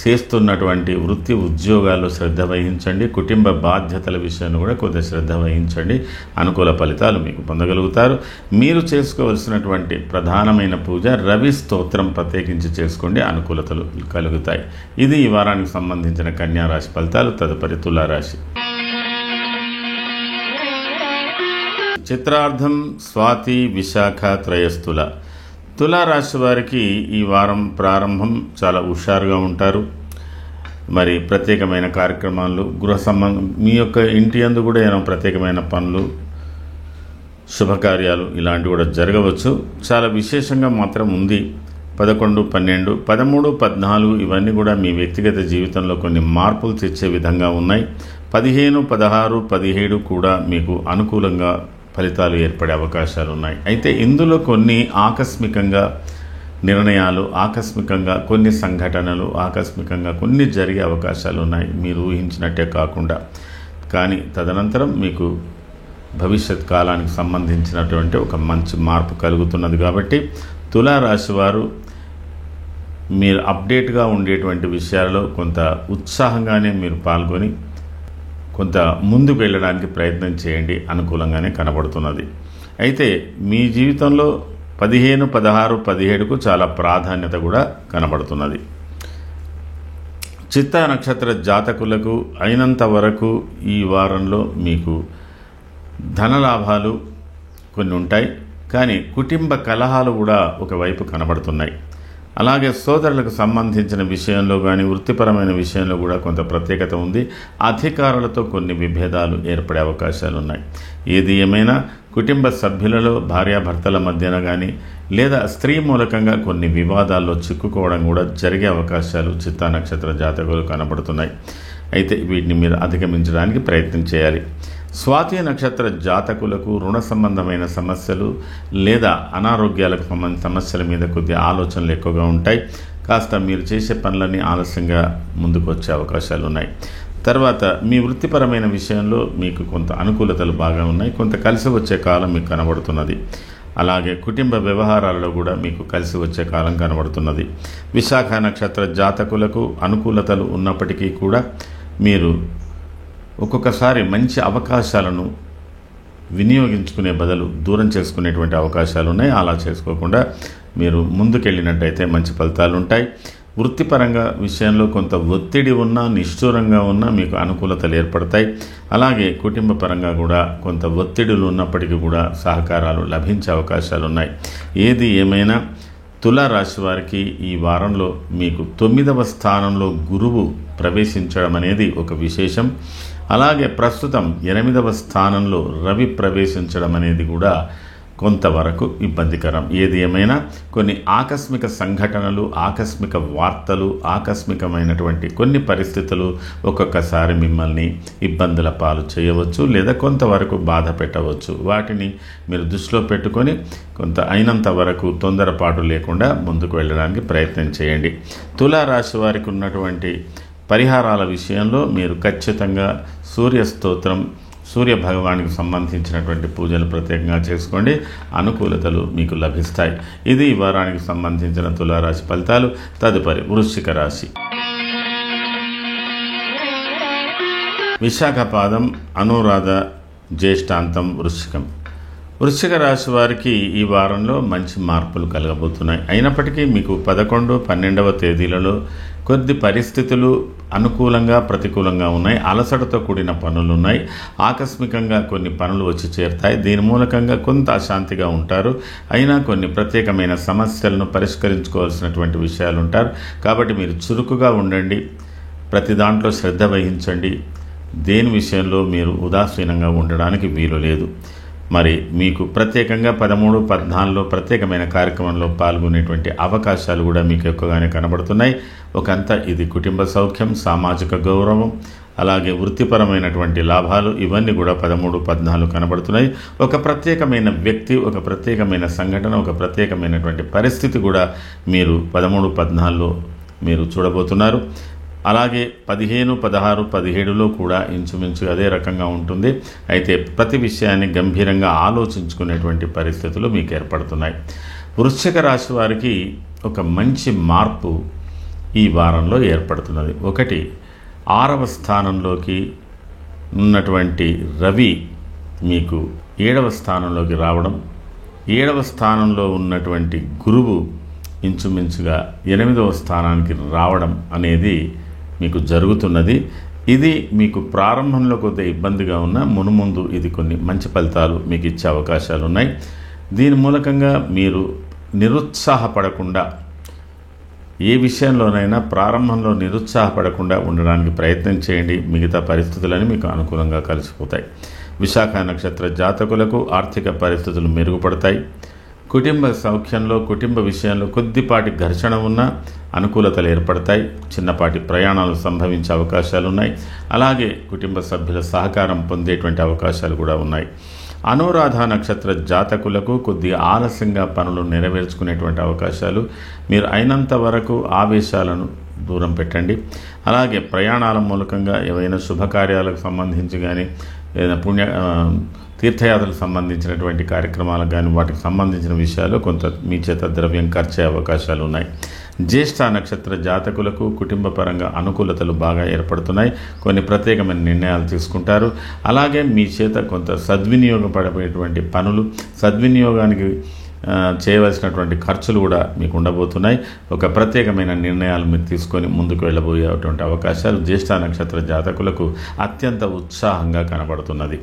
చేస్తున్నటువంటి వృత్తి ఉద్యోగాల్లో శ్రద్ధ వహించండి. కుటుంబ బాధ్యతల విషయంలో కూడా కొద్ది శ్రద్ధ వహించండి. అనుకూల ఫలితాలు మీకు పొందగలుగుతారు. మీరు చేసుకోవలసినటువంటి ప్రధానమైన పూజ రవి స్తోత్రం ప్రత్యేకించి చేసుకోండి, అనుకూలతలు కలుగుతాయి. ఇది ఈ వారానికి సంబంధించిన కన్యా రాశి ఫలితాలు. తదుపరి తులారాశి. చిత్రార్థం, స్వాతి, విశాఖ, త్రయస్థుల. తులారాశి వారికి ఈ వారం ప్రారంభం చాలా హుషారుగా ఉంటారు. మరి ప్రత్యేకమైన కార్యక్రమాలు, గృహ సంబంధం, మీ యొక్క ఇంటి యందు కూడా ఏమైనా ప్రత్యేకమైన పనులు, శుభకార్యాలు ఇలాంటివి కూడా జరగవచ్చు. చాలా విశేషంగా మాత్రం ఉంది. 11, 12, 13, 14 ఇవన్నీ కూడా మీ వ్యక్తిగత జీవితంలో కొన్ని మార్పులు తెచ్చే విధంగా ఉన్నాయి. 15, 16, 17 కూడా మీకు అనుకూలంగా ఫలితాలు ఏర్పడే అవకాశాలు ఉన్నాయి. అయితే ఇందులో కొన్ని ఆకస్మికంగా నిర్ణయాలు, ఆకస్మికంగా కొన్ని సంఘటనలు, ఆకస్మికంగా కొన్ని జరిగే అవకాశాలు ఉన్నాయి, మీరు ఊహించినట్టే కాకుండా. కానీ తదనంతరం మీకు భవిష్యత్ కాలానికి సంబంధించినటువంటి ఒక మంచి మార్పు కలుగుతున్నది. కాబట్టి తులారాశి వారు మీరు అప్డేట్గా ఉండేటువంటి విషయాలలో కొంత ఉత్సాహంగానే మీరు పాల్గొని కొంత ముందుకు వెళ్ళడానికి ప్రయత్నం చేయండి, అనుకూలంగానే కనబడుతున్నది. అయితే మీ జీవితంలో 15, 16, 17కు చాలా ప్రాధాన్యత కూడా కనబడుతున్నది. చిత్తా నక్షత్ర జాతకులకు అయినంత వరకు ఈ వారంలో మీకు ధనలాభాలు కొన్ని ఉంటాయి. కానీ కుటుంబ కలహాలు కూడా ఒకవైపు కనబడుతున్నాయి. అలాగే సోదరులకు సంబంధించిన విషయంలో కానీ వృత్తిపరమైన విషయంలో కూడా కొంత ప్రత్యేకత ఉంది. అధికారులతో కొన్ని విభేదాలు ఏర్పడే అవకాశాలు ఉన్నాయి. ఏది ఏమైనా కుటుంబ సభ్యులలో భార్యాభర్తల మధ్యన కానీ లేదా స్త్రీ మూలకంగా కొన్ని వివాదాల్లో చిక్కుకోవడం కూడా జరిగే అవకాశాలు చిత్తా నక్షత్ర జాతకులు కనబడుతున్నాయి. అయితే వీటిని మీరు అధిగమించడానికి ప్రయత్నం చేయాలి. స్వాతి నక్షత్ర జాతకులకు రుణ సంబంధమైన సమస్యలు లేదా అనారోగ్యాలకు సంబంధించిన సమస్యల మీద కొద్ది ఆలోచనలు ఎక్కువగా ఉంటాయి. కాస్త మీరు చేసే పనులన్నీ ఆలస్యంగా ముందుకు వచ్చే అవకాశాలు ఉన్నాయి. తర్వాత మీ వృత్తిపరమైన విషయంలో మీకు కొంత అనుకూలతలు బాగా ఉన్నాయి, కొంత కలిసి వచ్చే కాలం మీకు కనబడుతున్నది. అలాగే కుటుంబ వ్యవహారాలలో కూడా మీకు కలిసి వచ్చే కాలం కనబడుతున్నది. విశాఖ నక్షత్ర జాతకులకు అనుకూలతలు ఉన్నప్పటికీ కూడా మీరు ఒక్కొక్కసారి మంచి అవకాశాలను వినియోగించుకునే బదులు దూరం చేసుకునేటువంటి అవకాశాలు ఉన్నాయి. అలా చేసుకోకుండా మీరు ముందుకెళ్ళినట్టయితే మంచి ఫలితాలు ఉంటాయి. వృత్తిపరంగా విషయంలో కొంత ఒత్తిడి ఉన్నా, నిష్ఠూరంగా ఉన్నా మీకు అనుకూలతలు ఏర్పడతాయి. అలాగే కుటుంబ పరంగా కూడా కొంత ఒత్తిడులు ఉన్నప్పటికీ కూడా సహకారాలు లభించే అవకాశాలు ఉన్నాయి. ఏది ఏమైనా తులారాశి వారికి ఈ వారంలో మీకు 9వ స్థానంలో గురువు ప్రవేశించడం అనేది ఒక విశేషం. అలాగే ప్రస్తుతం 8వ స్థానంలో రవి ప్రవేశించడం అనేది కూడా కొంతవరకు ఇబ్బందికరం. ఏది ఏమైనా కొన్ని ఆకస్మిక సంఘటనలు, ఆకస్మిక వార్తలు, ఆకస్మికమైనటువంటి కొన్ని పరిస్థితులు ఒక్కొక్కసారి మిమ్మల్ని ఇబ్బందుల పాలు చేయవచ్చు లేదా కొంతవరకు బాధ పెట్టవచ్చు. వాటిని మీరు దృష్టిలో పెట్టుకొని కొంత అయినంత వరకు తొందరపాటు లేకుండా ముందుకు వెళ్ళడానికి ప్రయత్నం చేయండి. తులారాశి వారికి ఉన్నటువంటి పరిహారాల విషయంలో మీరు ఖచ్చితంగా సూర్యస్తోత్రం, సూర్య భగవానికి సంబంధించినటువంటి పూజలు ప్రత్యేకంగా చేసుకోండి, అనుకూలతలు మీకు లభిస్తాయి. ఇది ఈ వారానికి సంబంధించిన తులారాశి ఫలితాలు. తదుపరి వృశ్చిక రాశి. విశాఖ పాదం, అనురాధ, జ్యేష్ఠాంతం, వృశ్చికం. వృశ్చిక రాశి వారికి ఈ వారంలో మంచి మార్పులు కలగబోతున్నాయి. అయినప్పటికీ మీకు 11, 12వ తేదీలలో కొద్ది పరిస్థితులు అనుకూలంగా ప్రతికూలంగా ఉన్నాయి. అలసటతో కూడిన పనులు ఉన్నాయి. ఆకస్మికంగా కొన్ని పనులు వచ్చి చేరుతాయి. దీని మూలకంగా కొంత అశాంతిగా ఉంటారు. అయినా కొన్ని ప్రత్యేకమైన సమస్యలను పరిష్కరించుకోవాల్సినటువంటి విషయాలు ఉంటారు. కాబట్టి మీరు చురుకుగా ఉండండి, ప్రతి దాంట్లో శ్రద్ధ వహించండి. దేని విషయంలో మీరు ఉదాసీనంగా ఉండడానికి వీలు లేదు. మరి మీకు ప్రత్యేకంగా 13, 14లో ప్రత్యేకమైన కార్యక్రమంలో పాల్గొనేటువంటి అవకాశాలు కూడా మీకు ఎక్కువగానే కనబడుతున్నాయి. ఒకంతా ఇది కుటుంబ సౌఖ్యం, సామాజిక గౌరవం, అలాగే వృత్తిపరమైనటువంటి లాభాలు ఇవన్నీ కూడా 13, 14 కనబడుతున్నాయి. ఒక ప్రత్యేకమైన వ్యక్తి, ఒక ప్రత్యేకమైన సంఘటన, ఒక ప్రత్యేకమైనటువంటి పరిస్థితి కూడా మీరు 13, 14లో మీరు చూడబోతున్నారు. అలాగే 15, 16, 17లో కూడా ఇంచుమించు అదే రకంగా ఉంటుంది. అయితే ప్రతి విషయాన్ని గంభీరంగా ఆలోచించుకునేటువంటి పరిస్థితులు మీకు ఏర్పడుతున్నాయి. వృశ్చిక రాశి వారికి ఒక మంచి మార్పు ఈ వారంలో ఏర్పడుతున్నది. ఒకటి, 6వ స్థానంలోకి ఉన్నటువంటి రవి మీకు 7వ స్థానంలోకి రావడం, 7వ స్థానంలో ఉన్నటువంటి గురువు ఇంచుమించుగా 8వ స్థానానికి రావడం అనేది మీకు జరుగుతున్నది. ఇది మీకు ప్రారంభంలో కొంత ఇబ్బందిగా ఉన్న మునుముందు ఇది కొన్ని మంచి ఫలితాలు మీకు ఇచ్చే అవకాశాలు ఉన్నాయి. దీని మూలకంగా మీరు నిరుత్సాహపడకుండా, ఏ విషయంలోనైనా ప్రారంభంలో నిరుత్సాహపడకుండా ఉండడానికి ప్రయత్నం చేయండి. మిగతా పరిస్థితులని మీకు అనుకూలంగా కలిసిపోతాయి. విశాఖ నక్షత్ర జాతకులకు ఆర్థిక పరిస్థితులు మెరుగుపడతాయి. కుటుంబ సౌఖ్యంలో, కుటుంబ విషయంలో కొద్దిపాటి ఘర్షణ ఉన్నా అనుకూలతలు ఏర్పడతాయి. చిన్నపాటి ప్రయాణాలు సంభవించే అవకాశాలు ఉన్నాయి. అలాగే కుటుంబ సభ్యుల సహకారం పొందేటువంటి అవకాశాలు కూడా ఉన్నాయి. అనురాధ నక్షత్ర జాతకులకు కొద్దిగా ఆలస్యంగా పనులు నెరవేర్చుకునేటువంటి అవకాశాలు. మీరు అయినంత వరకు ఆవేశాలను దూరం పెట్టండి. అలాగే ప్రయాణాల మూలకంగా ఏవైనా శుభకార్యాలకు సంబంధించి కానీ, ఏదైనా తీర్థయాత్రలకు సంబంధించినటువంటి కార్యక్రమాలకు కానీ, వాటికి సంబంధించిన విషయాలు కొంత మీ చేత ద్రవ్యం ఖర్చే అవకాశాలు ఉన్నాయి. జ్యేష్ఠ నక్షత్ర జాతకులకు కుటుంబ పరంగా అనుకూలతలు బాగా ఏర్పడుతున్నాయి. కొన్ని ప్రత్యేకమైన నిర్ణయాలు తీసుకుంటారు. అలాగే మీ చేత కొంత సద్వినియోగపడేటువంటి పనులు, సద్వినియోగానికి చేయవలసినటువంటి ఖర్చులు కూడా మీకు ఉండబోతున్నాయి. ఒక ప్రత్యేకమైన నిర్ణయాలు మీరు తీసుకొని ముందుకు వెళ్ళబోయేటువంటి అవకాశాలు జ్యేష్ఠ నక్షత్ర జాతకులకు అత్యంత ఉత్సాహంగా కనబడుతున్నది.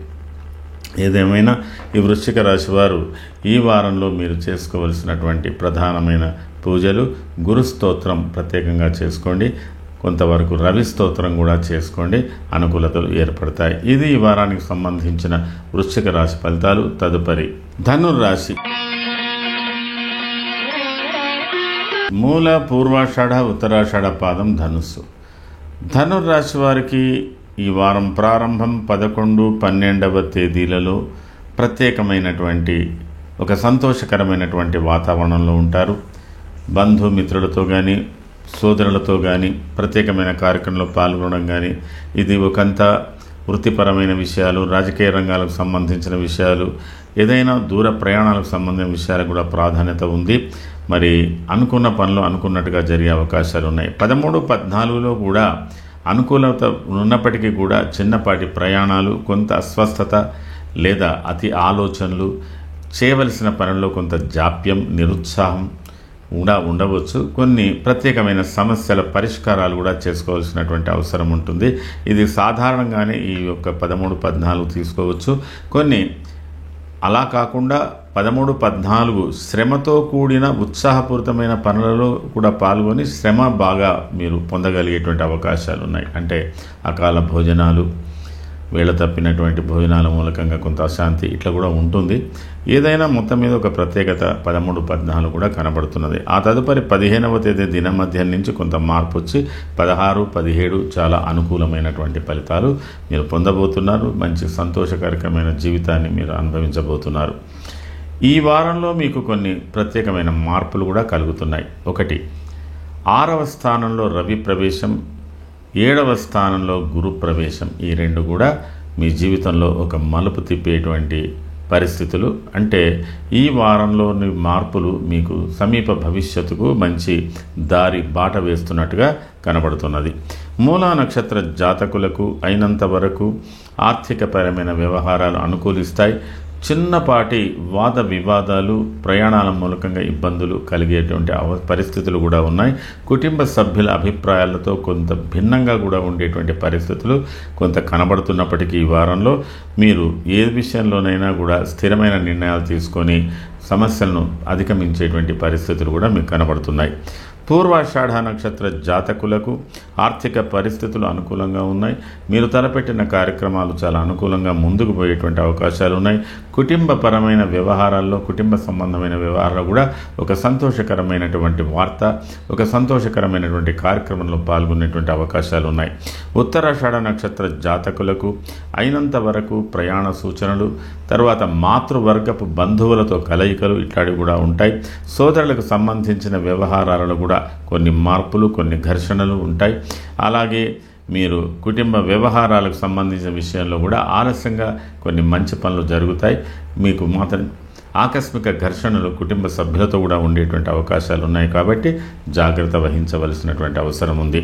ఏదేమైనా ఈ వృశ్చిక రాశి వారు ఈ వారంలో మీరు చేసుకోవలసినటువంటి ప్రధానమైన పూజలు, గురు స్తోత్రం ప్రత్యేకంగా చేసుకోండి. కొంతవరకు రవి స్తోత్రం కూడా చేసుకోండి. అనుకూలతలు ఏర్పడతాయి. ఇది ఈ వారానికి సంబంధించిన వృశ్చిక రాశి ఫలితాలు. తదుపరి ధనుర్రాశి. మూల, పూర్వాషాఢ, ఉత్తరాషాఢ పాదం ధనుస్సు. ధనుర్రాశి వారికి ఈ వారం ప్రారంభం 11, 12వ తేదీలలో ప్రత్యేకమైనటువంటి ఒక సంతోషకరమైనటువంటి వాతావరణంలో ఉంటారు. బంధుమిత్రులతో కానీ, సోదరులతో కానీ ప్రత్యేకమైన కార్యక్రమంలో పాల్గొనడం కానీ, ఇది ఒకంత వృత్తిపరమైన విషయాలు, రాజకీయ రంగాలకు సంబంధించిన విషయాలు, ఏదైనా దూర ప్రయాణాలకు సంబంధించిన విషయాలకు కూడా ప్రాధాన్యత ఉంది. మరి అనుకున్న పనులు అనుకున్నట్టుగా జరిగే అవకాశాలు ఉన్నాయి. 13, 14లో కూడా అనుకూలత ఉన్నప్పటికీ కూడా చిన్నపాటి ప్రయాణాలు, కొంత అస్వస్థత లేదా అతి ఆలోచనలు, చేయవలసిన పనుల్లో కొంత జాప్యం, నిరుత్సాహం కూడా ఉండవచ్చు. కొన్ని ప్రత్యేకమైన సమస్యల పరిష్కారాలు కూడా చేసుకోవాల్సినటువంటి అవసరం ఉంటుంది. ఇది సాధారణంగానే ఈ యొక్క 13, 14 తీసుకోవచ్చు. కొన్ని అలా కాకుండా 13, 14 శ్రమతో కూడిన ఉత్సాహపూరితమైన పనులలో కూడా పాల్గొని శ్రమ బాగా మీరు పొందగలిగేటువంటి అవకాశాలు ఉన్నాయి. అంటే అకాల భోజనాలు, వేళ తప్పినటువంటి భోజనాల మూలకంగా కొంత అశాంతి ఇట్లా కూడా ఉంటుంది. ఏదైనా మొత్తం మీద ఒక ప్రత్యేకత 13, 14 కూడా కనబడుతున్నది. ఆ తదుపరి 15వ తేదీ దిన మధ్యం నుంచి కొంత మార్పు వచ్చి 16, 17 చాలా అనుకూలమైనటువంటి ఫలితాలు మీరు పొందబోతున్నారు. మంచి సంతోషకరమైన జీవితాన్ని మీరు అనుభవించబోతున్నారు. ఈ వారంలో మీకు కొన్ని ప్రత్యేకమైన మార్పులు కూడా కలుగుతున్నాయి. ఒకటి, 6వ స్థానంలో రవి ప్రవేశం, 7వ స్థానంలో గురు ప్రవేశం. ఈ రెండు కూడా మీ జీవితంలో ఒక మలుపు తిప్పేటువంటి పరిస్థితులు. అంటే ఈ వారంలోని మార్పులు మీకు సమీప భవిష్యత్తుకు మంచి దారి బాట వేస్తున్నట్టుగా కనబడుతున్నది. మూలా నక్షత్ర జాతకులకు అయినంత వరకు ఆర్థికపరమైన వ్యవహారాలు అనుకూలిస్తాయి. చిన్నపాటి వాద వివాదాలు, ప్రయాణాల మూలకంగా ఇబ్బందులు కలిగేటువంటి పరిస్థితులు కూడా ఉన్నాయి. కుటుంబ సభ్యుల అభిప్రాయాలతో కొంత భిన్నంగా కూడా ఉండేటువంటి పరిస్థితులు కొంత కనబడుతున్నప్పటికీ ఈ వారంలో మీరు ఏ విషయంలోనైనా కూడా స్థిరమైన నిర్ణయాలు తీసుకొని సమస్యలను అధిగమించేటువంటి పరిస్థితులు కూడా మీకు కనబడుతున్నాయి. పూర్వాషాఢ నక్షత్ర జాతకులకు ఆర్థిక పరిస్థితులు అనుకూలంగా ఉన్నాయి. మీరు తలపెట్టిన కార్యక్రమాలు చాలా అనుకూలంగా ముందుకు పోయేటువంటి అవకాశాలు ఉన్నాయి. కుటుంబపరమైన వ్యవహారాల్లో, కుటుంబ సంబంధమైన వ్యవహారాల్లో కూడా ఒక సంతోషకరమైనటువంటి వార్త, ఒక సంతోషకరమైనటువంటి కార్యక్రమంలో పాల్గొనేటువంటి అవకాశాలు ఉన్నాయి. ఉత్తరాషాఢ నక్షత్ర జాతకులకు అయినంత వరకు ప్రయాణ సూచనలు, తర్వాత మాతృవర్గపు బంధువులతో కలయికలు ఇట్లాంటివి కూడా ఉంటాయి. సోదరులకు సంబంధించిన వ్యవహారాలలో కూడా కొన్ని మార్పులు, కొన్ని ఘర్షణలు ఉంటాయి. అలాగే మీరు కుటుంబ వ్యవహారాలకు సంబంధించిన విషయంలో కూడా ఆలస్యంగా కొన్ని మంచి పనులు జరుగుతాయి. మీకు మాత్రం ఆకస్మిక ఘర్షణలు కుటుంబ సభ్యులతో కూడా ఉండేటువంటి అవకాశాలు ఉన్నాయి. కాబట్టి జాగ్రత్త వహించవలసినటువంటి అవసరం ఉంది.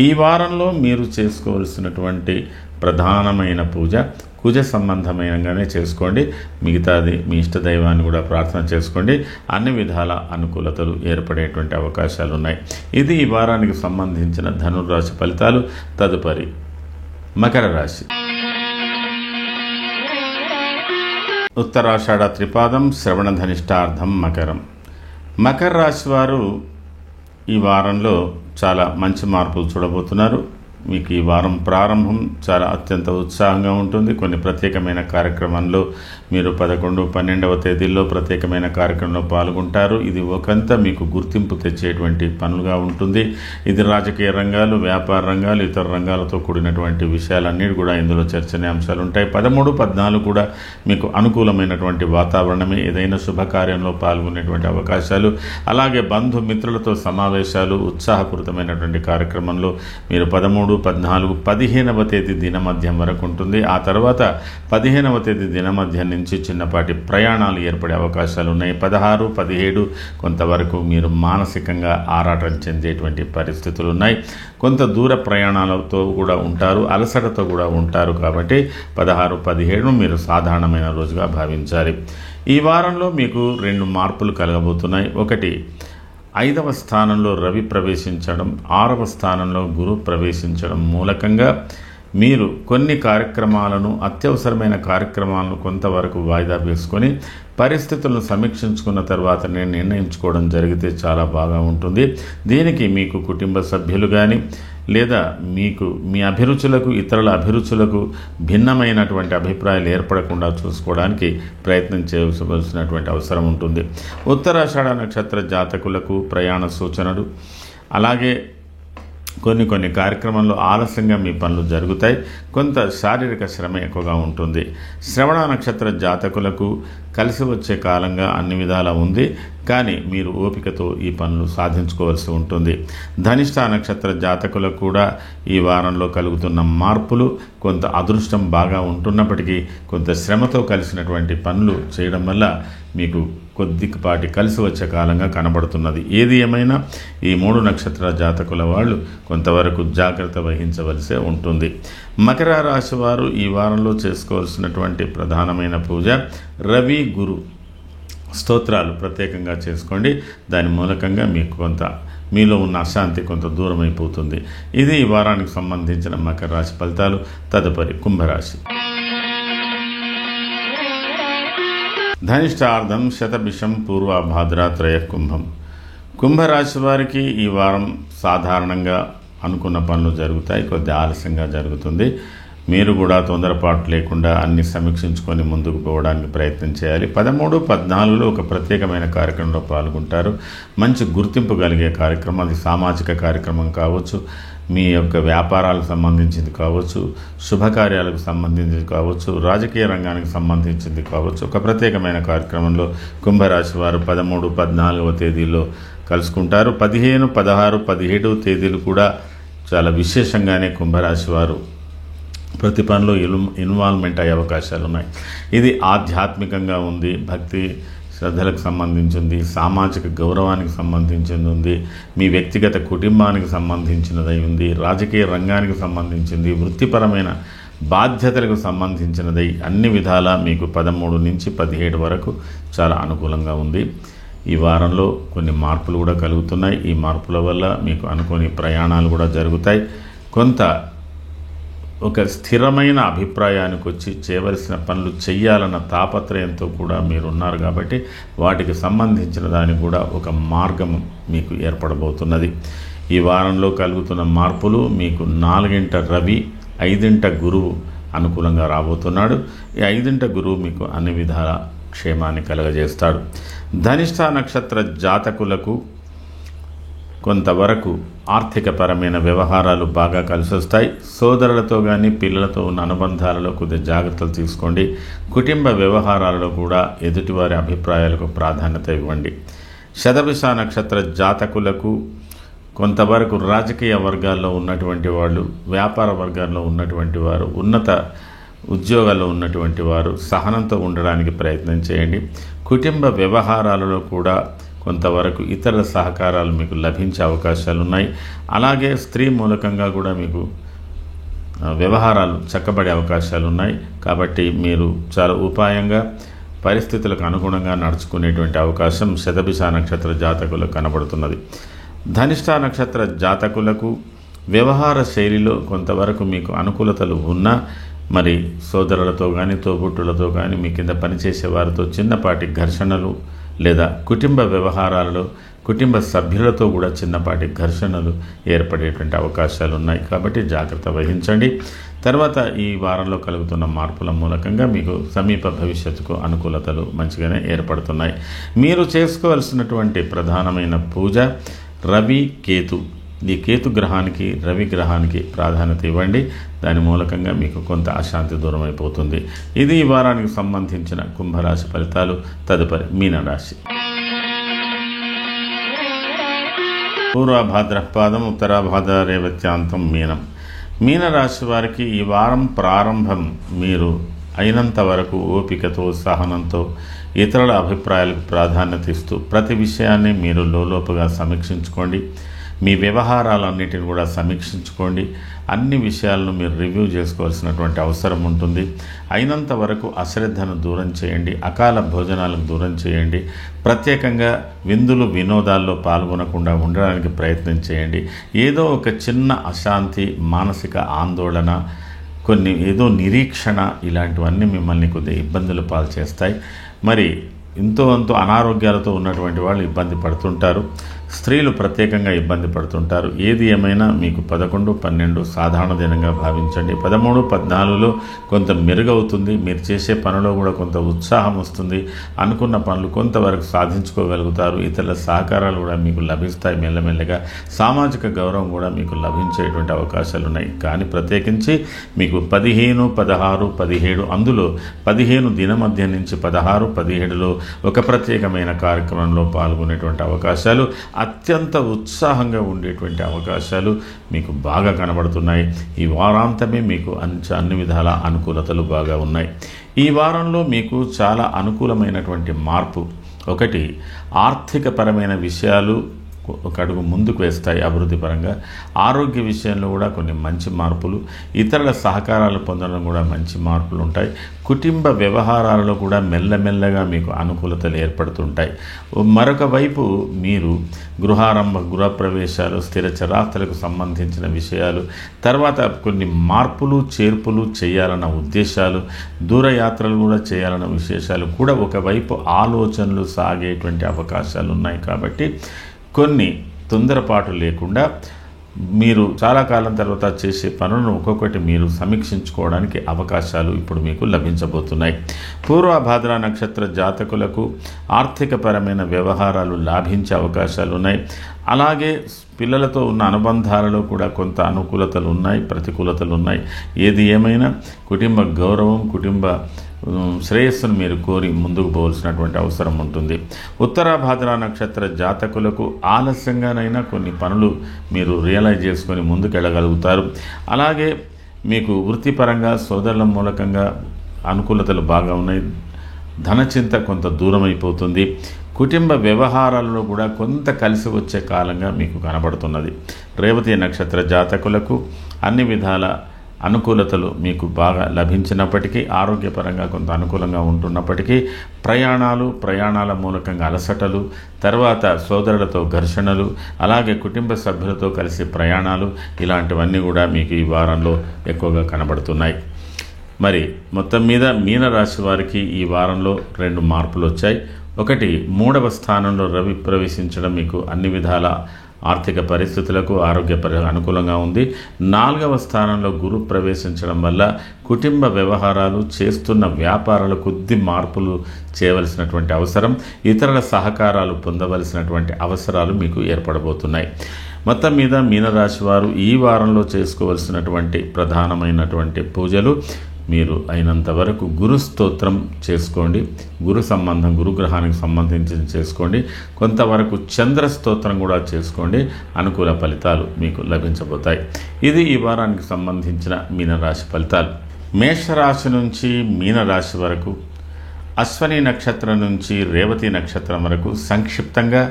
ఈ వారంలో మీరు చేసుకోవలసినటువంటి ప్రధానమైన పూజ కుజ సంబంధమైనగానే చేసుకోండి. మిగతాది మీ ఇష్టదైవాన్ని కూడా ప్రార్థన చేసుకోండి. అన్ని విధాల అనుకూలతలు ఏర్పడేటువంటి అవకాశాలు ఉన్నాయి. ఇది ఈ వారానికి సంబంధించిన ధనుర్రాశి ఫలితాలు. తదుపరి మకర రాశి. ఉత్తరాషాఢ త్రిపాదం, శ్రవణ ధనిష్టార్థం మకరం. మకర రాశి వారు ఈ వారంలో చాలా మంచి మార్పులు చూడబోతున్నారు. మీకు ఈ వారం ప్రారంభం చాలా అత్యంత ఉత్సాహంగా ఉంటుంది. కొన్ని ప్రత్యేకమైన కార్యక్రమంలో మీరు 11, 12వ తేదీల్లో ప్రత్యేకమైన కార్యక్రమంలో పాల్గొంటారు. ఇది ఒకంత మీకు గుర్తింపు తెచ్చేటువంటి పనులుగా ఉంటుంది. ఇది రాజకీయ రంగాలు, వ్యాపార రంగాలు, ఇతర రంగాలతో కూడినటువంటి విషయాలన్నీ కూడా ఇందులో చర్చనీయాంశాలు ఉంటాయి. 13, 14 కూడా మీకు అనుకూలమైనటువంటి వాతావరణమే. ఏదైనా శుభకార్యంలో పాల్గొనేటువంటి అవకాశాలు, అలాగే బంధుమిత్రులతో సమావేశాలు, ఉత్సాహపూరితమైనటువంటి కార్యక్రమంలో మీరు 13, 14, 15వ తేదీ దినమధ్యం వరకు ఉంటుంది. ఆ తర్వాత 15వ తేదీ దినమధ్యం నుంచి చిన్నపాటి ప్రయాణాలు ఏర్పడే అవకాశాలు ఉన్నాయి. 16, 17 కొంతవరకు మీరు మానసికంగా ఆరాటం చెందేటువంటి పరిస్థితులు ఉన్నాయి. కొంత దూర ప్రయాణాలతో కూడా ఉంటారు, అలసటతో కూడా ఉంటారు. కాబట్టి 16, 17 మీరు సాధారణమైన రోజుగా భావించాలి. ఈ వారంలో మీకు 2 మార్పులు కలగబోతున్నాయి. ఒకటి, 5వ స్థానంలో రవి ప్రవేశించడం, 6వ స్థానంలో గురు ప్రవేశించడం మూలకంగా మీరు కొన్ని కార్యక్రమాలను, అత్యవసరమైన కార్యక్రమాలను కొంతవరకు వాయిదా వేసుకొని పరిస్థితులను సమీక్షించుకున్న తర్వాత నేను నిర్ణయించుకోవడం జరిగితే చాలా బాగా ఉంటుంది. దీనికి మీకు కుటుంబ సభ్యులు కానీ లేదా మీకు మీ అభిరుచులకు, ఇతరుల అభిరుచులకు భిన్నమైనటువంటి అభిప్రాయాలు ఏర్పడకుండా చూసుకోవడానికి ప్రయత్నం చేయవలసినటువంటి అవసరం ఉంటుంది. ఉత్తరాషాఢ నక్షత్ర జాతకులకు ప్రయాణ సూచనలు, అలాగే కొన్ని కార్యక్రమాల్లో ఆలస్యంగా మీ పనులు జరుగుతాయి. కొంత శారీరక శ్రమ ఎక్కువగా ఉంటుంది. శ్రవణ నక్షత్ర జాతకులకు కలిసి వచ్చే కాలంగా అన్ని విధాలా ఉంది. కానీ మీరు ఓపికతో ఈ పనులు సాధించుకోవాల్సి ఉంటుంది. ధనిష్ట నక్షత్ర జాతకులకు కూడా ఈ వారంలో కలుగుతున్న మార్పులు, కొంత అదృష్టం బాగా ఉంటున్నప్పటికీ కొంత శ్రమతో కలిసినటువంటి పనులు చేయడం వల్ల మీకు కొద్దిపాటి కలిసి వచ్చే కాలంగా కనబడుతున్నది. ఏది ఏమైనా ఈ 3 నక్షత్ర జాతకుల వాళ్ళు కొంతవరకు జాగ్రత్త వహించవలసి ఉంటుంది. మకర రాశి వారు ఈ వారంలో చేసుకోవాల్సినటువంటి ప్రధానమైన పూజ రవి, గురు స్తోత్రాలు ప్రత్యేకంగా చేసుకోండి. దాని మూలకంగా మీకు కొంత మీలో ఉన్న అశాంతి కొంత దూరం అయిపోతుంది. ఇది ఈ వారానికి సంబంధించిన మకర రాశి ఫలితాలు. తదుపరి కుంభరాశి. ధనిష్టార్థం శతభిషం పూర్వభాద్రాత్రయ కుంభం. కుంభరాశి వారికి ఈ వారం సాధారణంగా అనుకున్న పనులు జరుగుతాయి, కొద్ది ఆలస్యంగా జరుగుతుంది. మీరు కూడా తొందరపాటు లేకుండా అన్ని సమీక్షించుకొని ముందుకు పోవడానికి ప్రయత్నం చేయాలి. 13, 14లో ఒక ప్రత్యేకమైన కార్యక్రమంలో పాల్గొంటారు. మంచి గుర్తింపు కలిగే కార్యక్రమం, అది సామాజిక కార్యక్రమం కావచ్చు, మీ యొక్క వ్యాపారాలకు సంబంధించింది కావచ్చు, శుభకార్యాలకు సంబంధించింది కావచ్చు, రాజకీయ రంగానికి సంబంధించింది కావచ్చు. ఒక ప్రత్యేకమైన కార్యక్రమంలో కుంభరాశి వారు 13, 14వ తేదీల్లో కలుసుకుంటారు. 15, 16, 17వ తేదీలు కూడా చాలా విశేషంగానే కుంభరాశి వారు ప్రతి పనిలో ఇన్వాల్వ్మెంట్ అయ్యే అవకాశాలు ఉన్నాయి. ఇది ఆధ్యాత్మికంగా ఉంది, భక్తి శ్రద్ధలకు సంబంధించింది, సామాజిక గౌరవానికి సంబంధించింది ఉంది, మీ వ్యక్తిగత కుటుంబానికి సంబంధించినదై ఉంది, రాజకీయ రంగానికి సంబంధించింది, వృత్తిపరమైన బాధ్యతలకు సంబంధించినదై అన్ని విధాలా మీకు 13 నుంచి 17 వరకు చాలా అనుకూలంగా ఉంది. ఈ వారంలో కొన్ని మార్పులు కూడా కలుగుతున్నాయి. ఈ మార్పుల వల్ల మీకు అనుకోని ప్రయాణాలు కూడా జరుగుతాయి. కొంత ఒక స్థిరమైన అభిప్రాయానికి వచ్చి చేయవలసిన పనులు చేయాలన్న తాపత్రయంతో కూడా మీరున్నారు. కాబట్టి వాటికి సంబంధించిన దానికి కూడా ఒక మార్గం మీకు ఏర్పడబోతున్నది. ఈ వారంలో కలుగుతున్న మార్పులు మీకు 4ంట రవి, 5ంట గురువు, అనుకూలంగా రాబోతున్నాడు. ఈ 5వ గురువు మీకు అన్ని విధాల క్షేమాన్ని కలుగజేస్తాడు. ధనిష్ట నక్షత్ర జాతకులకు కొంతవరకు ఆర్థికపరమైన వ్యవహారాలు బాగా కలిసి వస్తాయి. సోదరులతో కానీ పిల్లలతో ఉన్న అనుబంధాలలో కొద్దిగా జాగ్రత్తలు తీసుకోండి. కుటుంబ వ్యవహారాలలో కూడా ఎదుటివారి అభిప్రాయాలకు ప్రాధాన్యత ఇవ్వండి. శతభిష నక్షత్ర జాతకులకు కొంతవరకు రాజకీయ వర్గాల్లో ఉన్నటువంటి వాళ్ళు, వ్యాపార వర్గాల్లో ఉన్నటువంటి వారు, ఉన్నత ఉద్యోగాల్లో ఉన్నటువంటి వారు సహనంతో ఉండడానికి ప్రయత్నం చేయండి. కుటుంబ వ్యవహారాలలో కూడా కొంతవరకు ఇతరుల సహకారాలు మీకు లభించే అవకాశాలు ఉన్నాయి. అలాగే స్త్రీ మూలకంగా కూడా మీకు వ్యవహారాలు చక్కబడే అవకాశాలు ఉన్నాయి. కాబట్టి మీరు చాలా ఉపాయంగా పరిస్థితులకు అనుగుణంగా నడుచుకునేటువంటి అవకాశం శతభిష నక్షత్ర జాతకులకు కనబడుతున్నది. ధనిష్ట నక్షత్ర జాతకులకు వ్యవహార శైలిలో కొంతవరకు మీకు అనుకూలతలు ఉన్నా మరి సోదరులతో కానీ తోబుట్టులతో కానీ మీ కింద పనిచేసే వారితో చిన్నపాటి ఘర్షణలు లేదా కుటుంబ వ్యవహారాలలో కుటుంబ సభ్యులతో కూడా చిన్నపాటి ఘర్షణలు ఏర్పడేటువంటి అవకాశాలు ఉన్నాయి. కాబట్టి జాగ్రత్త వహించండి. తర్వాత ఈ వారంలో కలుగుతున్న మార్పుల మూలకంగా మీకు సమీప భవిష్యత్తుకు అనుకూలతలు మంచిగానే ఏర్పడుతున్నాయి. మీరు చేసుకోవాల్సినటువంటి ప్రధానమైన పూజ రవి కేతు. ఈ కేతు గ్రహానికి రవి గ్రహానికి ప్రాధాన్యత ఇవ్వండి. దాని మూలకంగా మీకు కొంత అశాంతి దూరం అయిపోతుంది. ఇది ఈ వారానికి సంబంధించిన కుంభరాశి ఫలితాలు. తదుపరి మీనరాశి. పూర్వభాద్రపాదం ఉత్తరాభాద్ర రేవత్యాంతం మీనం. మీనరాశి వారికి ఈ వారం ప్రారంభం మీరు అయినంత వరకు ఓపికతో సహనంతో ఇతరుల అభిప్రాయాలకు ప్రాధాన్యత ఇస్తూ ప్రతి విషయాన్ని మీరు లోలోపుగా సమీక్షించుకోండి. మీ వ్యవహారాలన్నిటిని కూడా సమీక్షించుకోండి. అన్ని విషయాలను మీరు రివ్యూ చేసుకోవాల్సినటువంటి అవసరం ఉంటుంది. అయినంత వరకు అశ్రద్ధను దూరం చేయండి. అకాల భోజనాలకు దూరం చేయండి. ప్రత్యేకంగా విందులు వినోదాల్లో పాల్గొనకుండా ఉండడానికి ప్రయత్నం చేయండి. ఏదో ఒక చిన్న అశాంతి, మానసిక ఆందోళన, ఏదో నిరీక్షణ ఇలాంటివన్నీ మిమ్మల్ని కొద్దిగా ఇబ్బందులు పాలు చేస్తాయి. మరి ఎంతో అనారోగ్యాలతో ఉన్నటువంటి వాళ్ళు ఇబ్బంది పడుతుంటారు. స్త్రీలు ప్రత్యేకంగా ఇబ్బంది పడుతుంటారు. ఏది ఏమైనా మీకు 11, 12 సాధారణ దినంగా భావించండి. 13, 14లో కొంత మెరుగవుతుంది. మీరు చేసే పనిలో కూడా కొంత ఉత్సాహం వస్తుంది. అనుకున్న పనులు కొంతవరకు సాధించుకోగలుగుతారు. ఇతరుల సహకారాలు కూడా మీకు లభిస్తాయి. మెల్లమెల్లగా సామాజిక గౌరవం కూడా మీకు లభించేటువంటి అవకాశాలు ఉన్నాయి. కానీ ప్రత్యేకించి మీకు 15, 16, 17 అందులో 15 దినమధ్య నుంచి 16, 17లో ఒక ప్రత్యేకమైన కార్యక్రమంలో పాల్గొనేటువంటి అవకాశాలు, అత్యంత ఉత్సాహంగా ఉండేటువంటి అవకాశాలు మీకు బాగా కనబడుతున్నాయి. ఈ వారాంతమే మీకు అన్ని విధాల అనుకూలతలు బాగా ఉన్నాయి. ఈ వారంలో మీకు చాలా అనుకూలమైనటువంటి మార్పు ఒకటి, ఆర్థికపరమైన విషయాలు ఒక అడుగు ముందుకు వేస్తాయి. అభివృద్ధి పరంగా ఆరోగ్య విషయంలో కూడా కొన్ని మంచి మార్పులు, ఇతరుల సహకారాలు పొందడం కూడా మంచి మార్పులు ఉంటాయి. కుటుంబ వ్యవహారాలలో కూడా మెల్లమెల్లగా మీకు అనుకూలతలు ఏర్పడుతుంటాయి. మరొక వైపు మీరు గృహప్రవేశాలు, స్థిర చరాస్తులకు సంబంధించిన విషయాలు, తర్వాత కొన్ని మార్పులు చేర్పులు చేయాలన్న ఉద్దేశాలు, దూరయాత్రలు కూడా చేయాలన్న విశేషాలు కూడా ఒకవైపు ఆలోచనలు సాగేటువంటి అవకాశాలు ఉన్నాయి. కాబట్టి కొన్ని తొందరపాటు లేకుండా మీరు చాలా కాలం తర్వాత చేసే పనులను ఒక్కొక్కటి మీరు సమీక్షించుకోవడానికి అవకాశాలు ఇప్పుడు మీకు లభించబోతున్నాయి. పూర్వభాద్ర నక్షత్ర జాతకులకు ఆర్థికపరమైన వ్యవహారాలు లాభించే అవకాశాలు ఉన్నాయి. అలాగే పిల్లలతో ఉన్న అనుబంధాలలో కూడా కొంత అనుకూలతలు ఉన్నాయి, ప్రతికూలతలు ఉన్నాయి. ఏది ఏమైనా కుటుంబ గౌరవం, కుటుంబ శ్రేయస్సును మీరు కోరి ముందుకు పోవాల్సినటువంటి అవసరం ఉంటుంది. ఉత్తరాభాద్ర నక్షత్ర జాతకులకు ఆలస్యంగానైనా కొన్ని పనులు మీరు రియలైజ్ చేసుకొని ముందుకెళ్ళగలుగుతారు. అలాగే మీకు వృత్తిపరంగా సోదరుల మూలకంగా అనుకూలతలు బాగా ఉన్నాయి. ధనచింత కొంత దూరం అయిపోతుంది. కుటుంబ వ్యవహారాలలో కూడా కొంత కలిసి వచ్చే కాలంగా మీకు కనబడుతున్నది. రేవతి నక్షత్ర జాతకులకు అన్ని విధాల అనుకూలతలు మీకు బాగా లభించినప్పటికీ, ఆరోగ్యపరంగా కొంత అనుకూలంగా ఉంటున్నప్పటికీ ప్రయాణాల మూలకంగా అలసటలు, తర్వాత సోదరులతో ఘర్షణలు, అలాగే కుటుంబ సభ్యులతో కలిసి ప్రయాణాలు ఇలాంటివన్నీ కూడా మీకు ఈ వారంలో ఎక్కువగా కనబడుతున్నాయి. మరి మొత్తం మీద మీనరాశి వారికి ఈ వారంలో 2 మార్పులు వచ్చాయి. ఒకటి, 3వ స్థానంలో రవి ప్రవేశించడం మీకు అన్ని విధాల ఆర్థిక పరిస్థితులకు అనుకూలంగా ఉంది. 4వ స్థానంలో గురు ప్రవేశించడం వల్ల కుటుంబ వ్యవహారాలు, చేస్తున్న వ్యాపారాలు కొద్ది మార్పులు చేయవలసినటువంటి అవసరం, ఇతరుల సహకారాలు పొందవలసినటువంటి అవసరాలు మీకు ఏర్పడబోతున్నాయి. మొత్తం మీద మీనరాశి వారు ఈ వారంలో చేసుకోవలసినటువంటి ప్రధానమైనటువంటి పూజలు, మీరు అయినంత వరకు గురు స్తోత్రం చేసుకోండి, గురుగ్రహానికి సంబంధించి చేసుకోండి, కొంతవరకు చంద్ర స్తోత్రం కూడా చేసుకోండి. అనుకూల ఫలితాలు మీకు లభించబోతాయి. ఇది ఈ వారానికి సంబంధించిన మీనరాశి ఫలితాలు. మేషరాశి నుంచి మీనరాశి వరకు, అశ్వని నక్షత్రం నుంచి రేవతి నక్షత్రం వరకు సంక్షిప్తంగా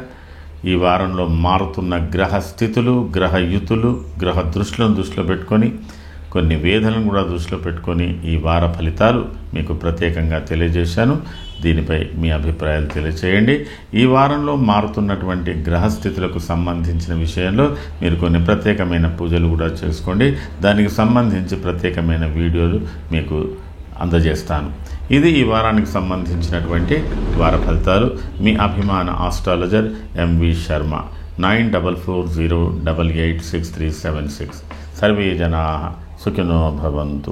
ఈ వారంలో మారుతున్న గ్రహ స్థితులు, గ్రహ యుతులు, గ్రహ దృష్టిలో పెట్టుకొని, కొన్ని వేదనలను కూడా దృష్టిలో పెట్టుకొని ఈ వార ఫలితాలు మీకు ప్రత్యేకంగా తెలియజేశాను. దీనిపై మీ అభిప్రాయాలు తెలియచేయండి. ఈ వారంలో మారుతున్నటువంటి గ్రహస్థితులకు సంబంధించిన విషయంలో మీరు కొన్ని ప్రత్యేకమైన పూజలు కూడా చేసుకోండి. దానికి సంబంధించి ప్రత్యేకమైన వీడియోలు మీకు అందజేస్తాను. ఇది ఈ వారానికి సంబంధించినటువంటి వార ఫలితాలు. మీ అభిమాన ఆస్ట్రాలజర్ ఎంవి శర్మ. 9440886376. సర్వే జనాః సుఖినో భవంతు.